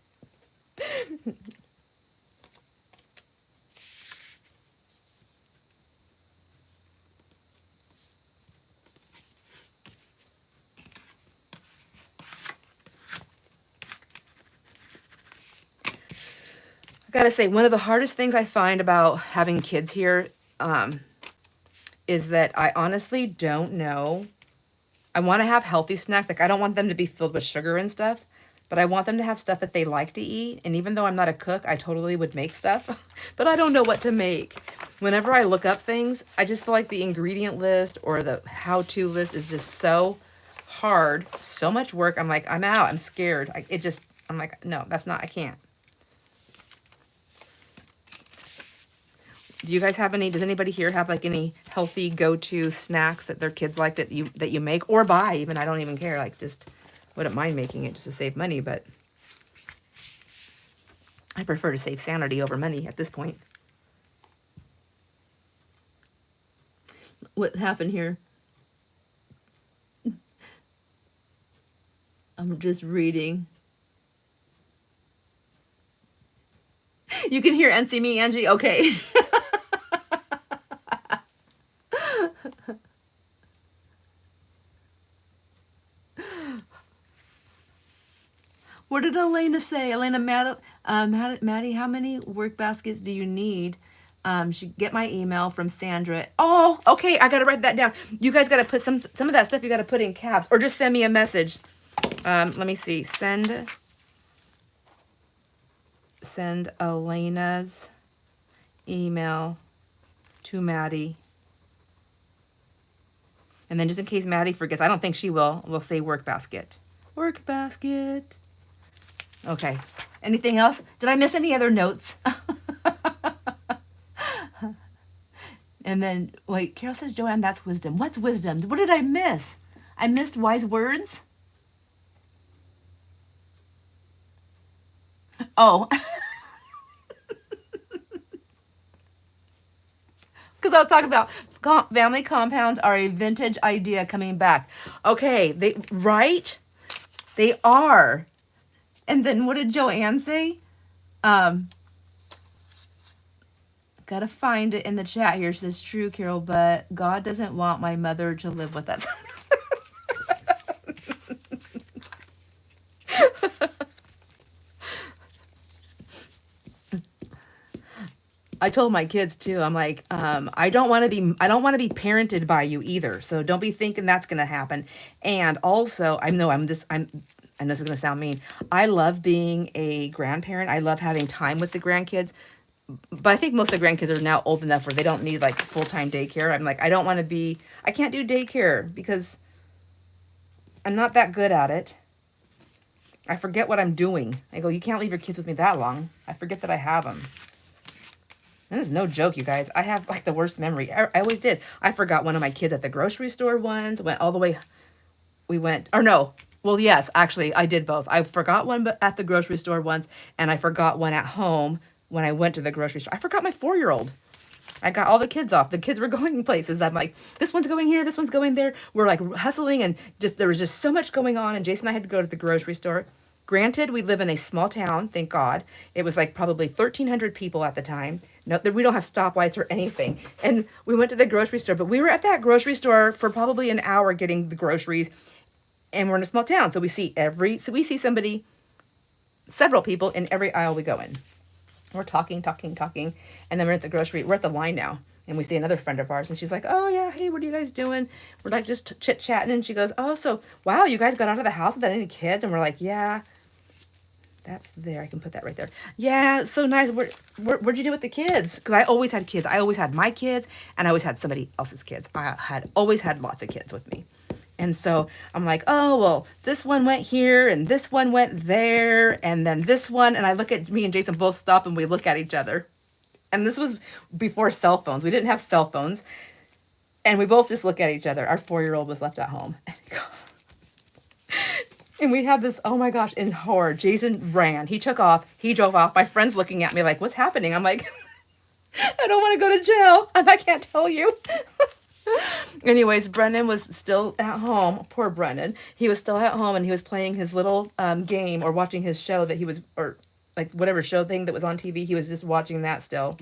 A: I gotta say, one of the hardest things I find about having kids here is that I honestly don't know. I want to have healthy snacks. Like, I don't want them to be filled with sugar and stuff, but I want them to have stuff that they like to eat. And even though I'm not a cook, I totally would make stuff, but I don't know what to make. Whenever I look up things, I just feel like the ingredient list or the how-to list is just so hard, so much work. I'm like, I'm out. I'm scared. I'm like, no, that's not, I can't. Do you guys have any, does anybody here have like any healthy go-to snacks that their kids like that you make or buy even? I don't even care. Like, just wouldn't mind making it just to save money, but I prefer to save sanity over money at this point. What happened here? I'm just reading. You can hear and see me, Angie? Okay. What did Elena say? Elena, Maddie, how many work baskets do you need? Get my email from Sandra. Oh, okay. I got to write that down. You guys got to put some of that stuff you got to put in caps or just send me a message. Let me see. Send Elena's email to Maddie. And then just in case Maddie forgets, I don't think she will, we'll say work basket. Work basket. Okay. Anything else? Did I miss any other notes? And then, wait, Carol says, Joanne, that's wisdom. What's wisdom? What did I miss? I missed wise words? Oh. Because I was talking about family compounds are a vintage idea coming back. Okay, right? They are. And then what did Joanne say? Gotta find it in the chat here. She says, true, Carol, but God doesn't want my mother to live with us. I told my kids too. I'm like, I don't want to be parented by you either. So don't be thinking that's gonna happen. And also, I know this is gonna sound mean. I love being a grandparent. I love having time with the grandkids. But I think most of the grandkids are now old enough where they don't need like full-time daycare. I'm like, I can't do daycare because I'm not that good at it. I forget what I'm doing. I go, you can't leave your kids with me that long. I forget that I have them. And this is no joke, you guys. I have like the worst memory. I always did. I forgot one of my kids at the grocery store once. Went all the way. Well, yes, actually, I did both. I forgot one at the grocery store once, and I forgot one at home when I went to the grocery store. I forgot my 4-year-old. I got all the kids off. The kids were going places. I'm like, this one's going here, this one's going there. We're like hustling, and there was just so much going on. And Jason and I had to go to the grocery store. Granted, we live in a small town, thank God. It was like probably 1,300 people at the time. No, we don't have stoplights or anything. And we went to the grocery store, but we were at that grocery store for probably an hour getting the groceries. And we're in a small town, so we see several people in every aisle we go in. We're talking, and then we're at the line now, and we see another friend of ours, and she's like, oh yeah, hey, what are you guys doing? We're like just chit-chatting, and she goes, oh, so, wow, you guys got out of the house without any kids? And we're like, yeah, that's there, I can put that right there. Yeah, so nice. What'd you do with the kids? Because I always had kids. I always had my kids, and I always had somebody else's kids. I always had lots of kids with me. And so I'm like, oh, well, this one went here and this one went there and then this one. And I look at me and Jason both stop and we look at each other. And this was before cell phones. We didn't have cell phones. And we both just look at each other. Our 4-year-old was left at home. And we had this, oh my gosh, in horror. Jason ran. He took off. He drove off. My friend's looking at me like, what's happening? I'm like, I don't want to go to jail. And I can't tell you. Anyways, Brendan was still at home. Poor Brendan. He was still at home and he was playing his little game or watching his show that he was, or like whatever show thing that was on TV. He was just watching that still.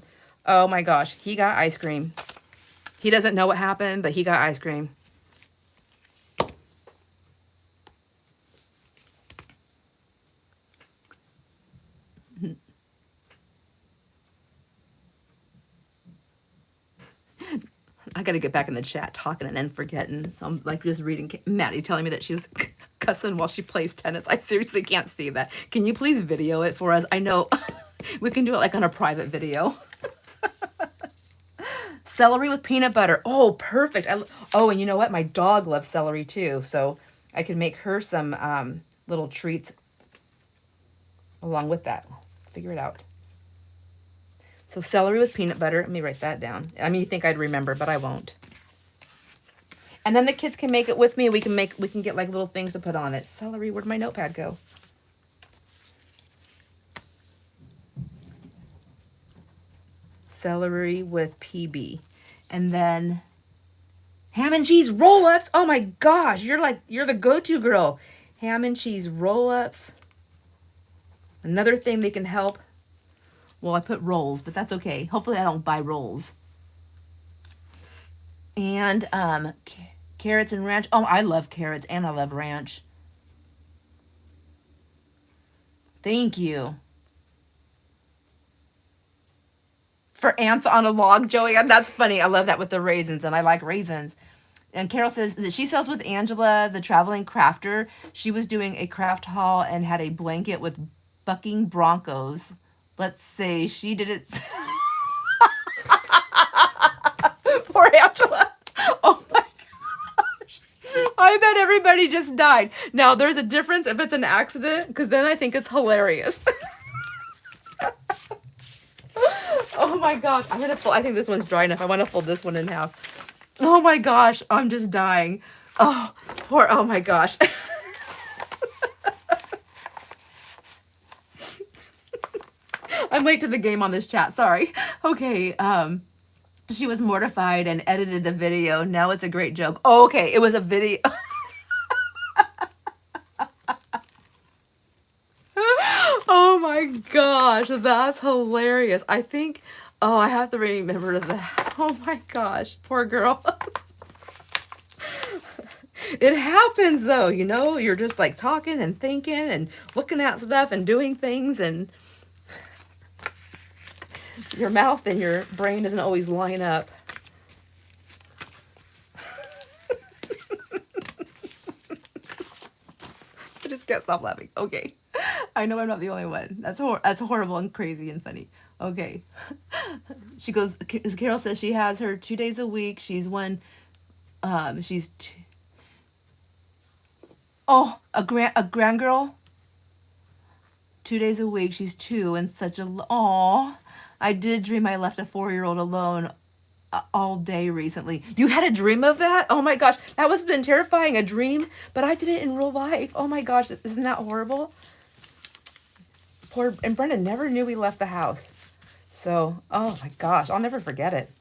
A: Oh my gosh. He got ice cream. He doesn't know what happened, but he got ice cream. I got to get back in the chat talking and then forgetting. So I'm like just reading Maddie telling me that she's cussing while she plays tennis. I seriously can't see that. Can you please video it for us? I know we can do it like on a private video. Celery with peanut butter. Oh, perfect. Oh, and you know what? My dog loves celery too. So I can make her some little treats along with that. Figure it out. So celery with peanut butter. Let me write that down. I mean, you think I'd remember, but I won't. And then the kids can make it with me. We can get like little things to put on it. Celery, where'd my notepad go? Celery with PB. And then ham and cheese roll-ups. Oh my gosh, you're the go-to girl. Ham and cheese roll-ups. Another thing they can help. Well, I put rolls, but that's okay. Hopefully I don't buy rolls. And carrots and ranch. Oh, I love carrots and I love ranch. Thank you. For ants on a log, Joey. And that's funny. I love that with the raisins, and I like raisins. And Carol says that she sells with Angela, the traveling crafter. She was doing a craft haul and had a blanket with bucking broncos. Let's say she did it. Poor Angela. Oh my gosh. I bet everybody just died. Now, there's a difference if it's an accident, because then I think it's hilarious. Oh my gosh. I'm going to fold. I think this one's dry enough. I want to fold this one in half. Oh my gosh. I'm just dying. Oh, poor. Oh my gosh. I'm late to the game on this chat. Sorry. Okay. She was mortified and edited the video. Now it's a great joke. Oh, okay. It was a video. Oh my gosh. That's hilarious. I think, oh, I have to remember that. Oh my gosh. Poor girl. It happens though, you know, you're just like talking and thinking and looking at stuff and doing things, and your mouth and your brain doesn't always line up. I just can't stop laughing. Okay. I know I'm not the only one. That's horrible and crazy and funny. Okay. She goes, Carol says she has her 2 days a week. She's a grand girl. 2 days a week. She's 2 and such a, aw. I did dream I left a 4-year-old alone all day recently. You had a dream of that? Oh my gosh. That must have been terrifying, a dream, but I did it in real life. Oh my gosh. Isn't that horrible? And Brendan never knew we left the house. So, oh my gosh. I'll never forget it.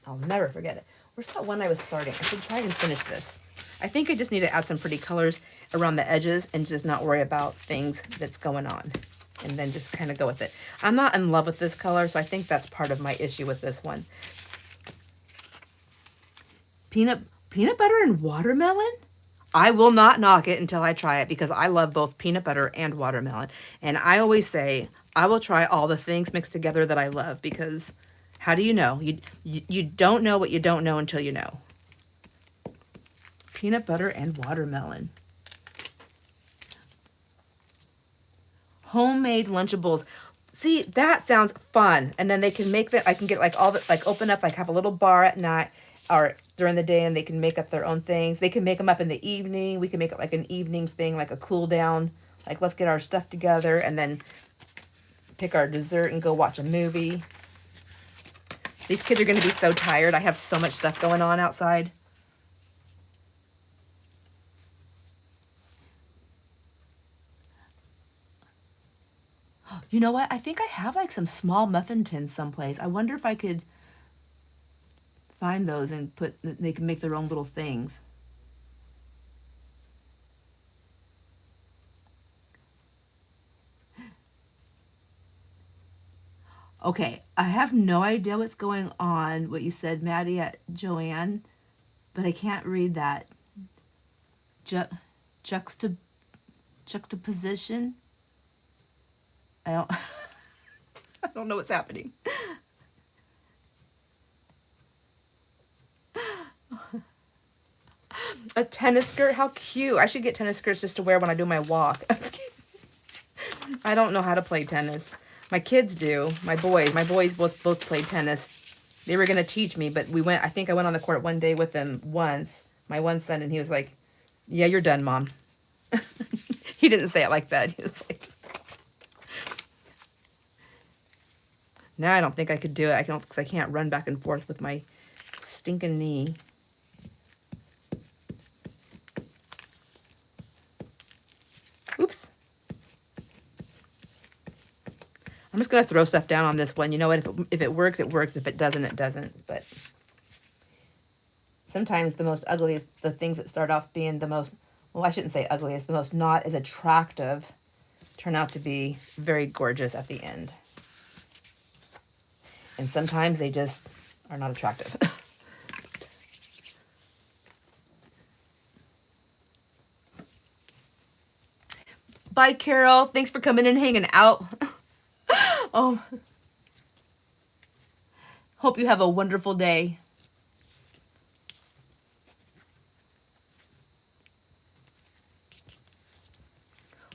A: I'll never forget it. Where's that one I was starting? I should try and finish this. I think I just need to add some pretty colors around the edges and just not worry about things that's going on. And then just kind of go with it. I'm not in love with this color, so I think that's part of my issue with this one. Peanut butter and watermelon? I will not knock it until I try it, because I love both peanut butter and watermelon. And I always say, I will try all the things mixed together that I love, because how do you know? You don't know what you don't know until you know. Peanut butter and watermelon. Homemade Lunchables. See, that sounds fun. And then they can make that, I can get like all the, like open up, like have a little bar at night or during the day, and they can make up their own things. They can make them up in the evening. We can make it like an evening thing, like a cool down. Like, let's get our stuff together and then pick our dessert and go watch a movie. These kids are going to be so tired. I have so much stuff going on outside. You know what? I think I have like some small muffin tins someplace. I wonder if I could find those and they can make their own little things. Okay, I have no idea what's going on, what you said, Maddie, at Joanne, but I can't read that. Juxtaposition? I don't, I don't know what's happening. A tennis skirt? How cute. I should get tennis skirts just to wear when I do my walk. I don't know how to play tennis. My kids do. My boys both play tennis. They were going to teach me, but I think I went on the court one day with them once, my one son, and he was like, yeah, you're done, Mom. He didn't say it like that. He was like, no, I don't think I could do it. Because I can't run back and forth with my stinking knee. Oops. I'm just going to throw stuff down on this one. You know what? If it works, it works. If it doesn't, it doesn't. But sometimes the most ugliest, the things that start off being the most, well, I shouldn't say ugliest, the most not as attractive, turn out to be very gorgeous at the end. And sometimes they just are not attractive. Bye, Carol. Thanks for coming and hanging out. Oh, Hope you have a wonderful day.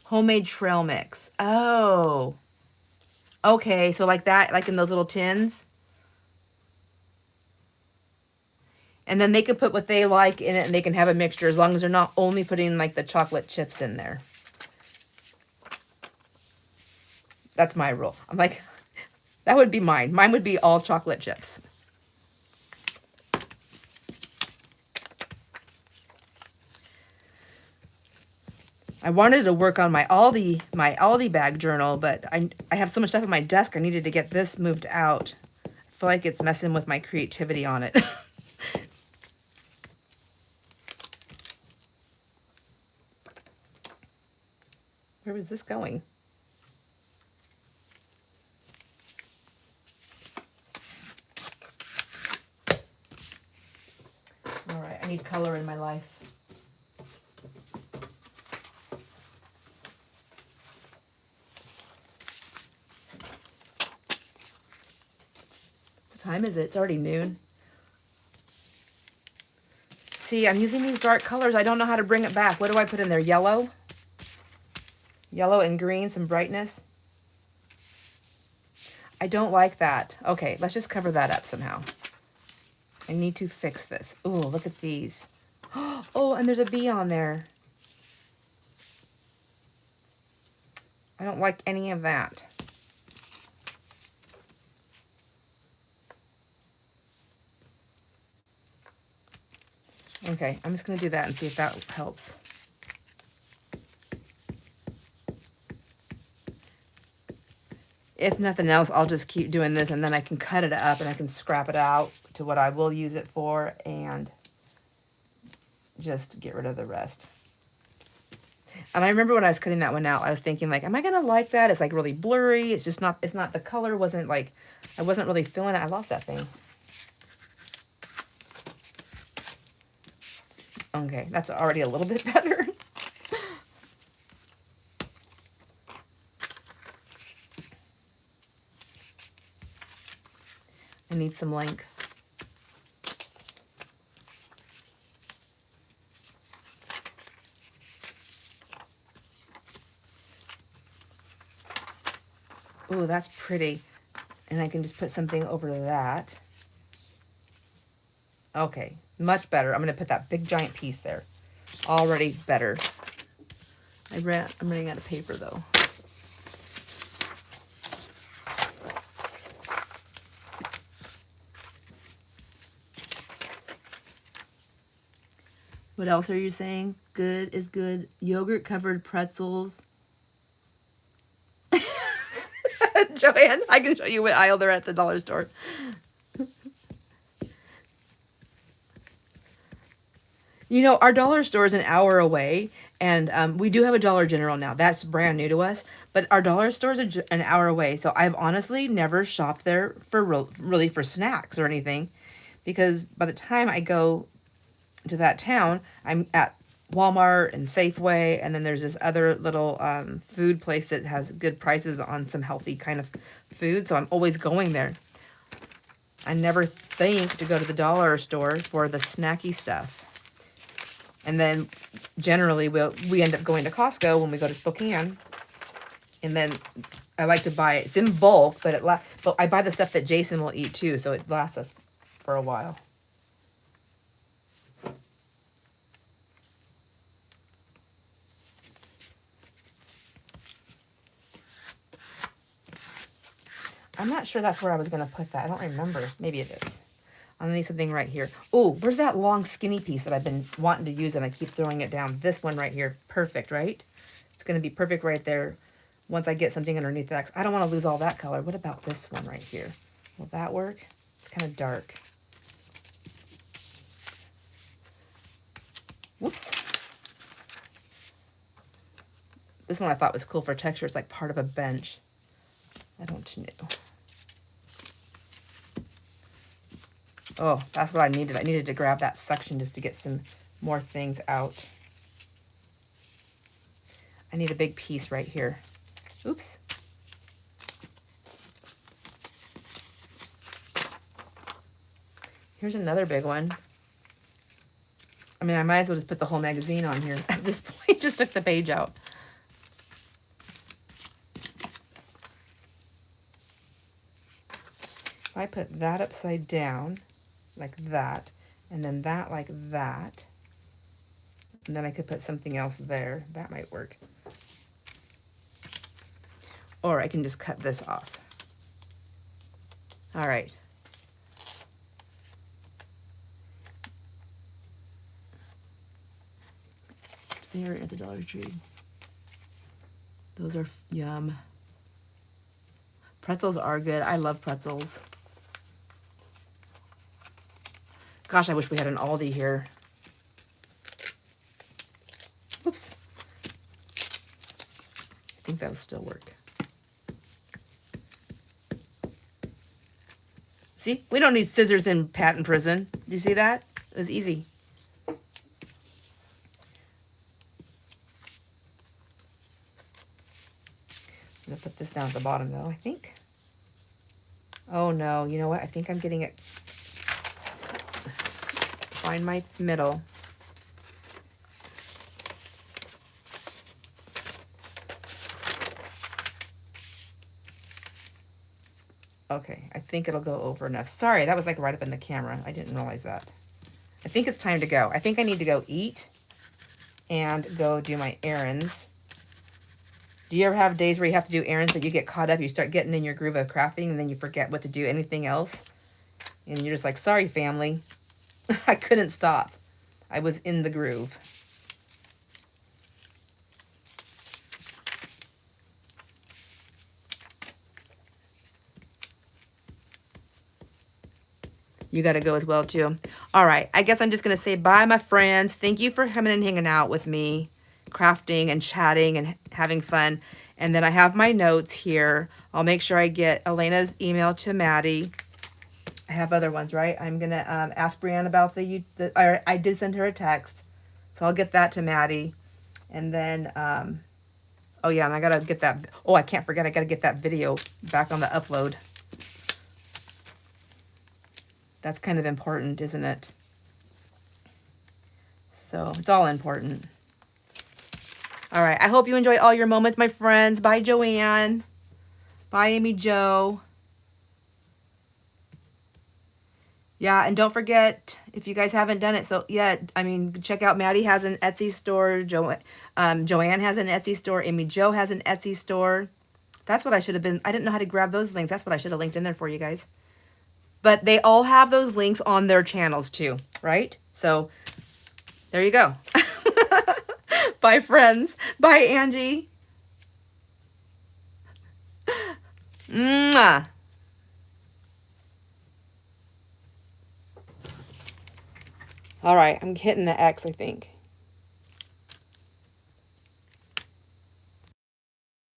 A: Homemade trail mix. Oh. Okay, so like that, like in those little tins. And then they can put what they like in it and they can have a mixture as long as they're not only putting like the chocolate chips in there. That's my rule. I'm like, that would be mine. Mine would be all chocolate chips. I wanted to work on my Aldi bag journal, but I have so much stuff on my desk. I needed to get this moved out. I feel like it's messing with my creativity on it. Where was this going? All right, I need color in my life. What time is it? It's already noon. See, I'm using these dark colors. I don't know how to bring it back. What do I put in there? Yellow? Yellow and green, some brightness. I don't like that. Okay, let's just cover that up somehow. I need to fix this. Ooh, look at these. Oh, and there's a bee on there. I don't like any of that. Okay, I'm just going to do that and see if that helps. If nothing else, I'll just keep doing this and then I can cut it up and I can scrap it out to what I will use it for and just get rid of the rest. And I remember when I was cutting that one out, I was thinking like, am I going to like that? It's like really blurry. It's just not, the color wasn't like, I wasn't really feeling it. I lost that thing. Okay, that's already a little bit better. I need some length. Ooh, that's pretty. And I can just put something over that. Okay, much better. I'm going to put that big giant piece there. Already better. I'm running out of paper though. What else are you saying? Good is good. Yogurt covered pretzels. Joanne, I can show you what aisle they're at the dollar store. You know, our dollar store is an hour away, and we do have a Dollar General now. That's brand new to us, but our dollar store is an hour away. So I've honestly never shopped there for really for snacks or anything, because by the time I go to that town, I'm at Walmart and Safeway, and then there's this other little food place that has good prices on some healthy kind of food. So I'm always going there. I never think to go to the dollar store for the snacky stuff. And then generally we end up going to Costco when we go to Spokane. And then I like to buy it. It's in bulk, but but I buy the stuff that Jason will eat too, so it lasts us for a while. I'm not sure that's where I was going to put that. I don't remember. Maybe it is. I need something right here. Oh, where's that long skinny piece that I've been wanting to use and I keep throwing it down? This one right here. Perfect, right? It's going to be perfect right there once I get something underneath that. I don't want to lose all that color. What about this one right here? Will that work? It's kind of dark. Whoops. This one I thought was cool for texture. It's like part of a bench. I don't know. Oh, that's what I needed. I needed to grab that section just to get some more things out. I need a big piece right here. Oops. Here's another big one. I mean, I might as well just put the whole magazine on here at this point. Just took the page out. If I put that upside down, like that, and then that like that, and then I could put something else there. That might work. Or I can just cut this off. All right. There at the Dollar Tree. Those are yum. Pretzels are good. I love pretzels. Gosh, I wish we had an Aldi here. Oops. I think that'll still work. See, we don't need scissors in patent prison. Do you see that? It was easy. I'm gonna put this down at the bottom though, I think. Oh no, you know what? I think I'm getting it. Find my middle. Okay, I think it'll go over enough. Sorry, that was like right up in the camera. I didn't realize that. I think it's time to go. I think I need to go eat and go do my errands. Do you ever have days where you have to do errands that you get caught up, you start getting in your groove of crafting, and then you forget what to do anything else? And you're just like, sorry, family. I couldn't stop. I was in the groove. You got to go as well, too. All right. I guess I'm just going to say bye, my friends. Thank you for coming and hanging out with me, crafting and chatting and having fun. And then I have my notes here. I'll make sure I get Elena's email to Maddie. I have other ones, right? I'm going to ask Brianne about I did send her a text. So I'll get that to Maddie. And then, oh yeah, and I got to get that. Oh, I can't forget. I got to get that video back on the upload. That's kind of important, isn't it? So it's all important. All right. I hope you enjoy all your moments, my friends. Bye, Joanne. Bye, Amy Jo. Yeah, and don't forget, if you guys haven't done it so yet, I mean, check out Maddie has an Etsy store. Joanne has an Etsy store. Amy Jo has an Etsy store. That's what I should have been. I didn't know how to grab those links. That's what I should have linked in there for you guys. But they all have those links on their channels too, right? So there you go. Bye, friends. Bye, Angie. Mwah. All right, I'm hitting the X, I think.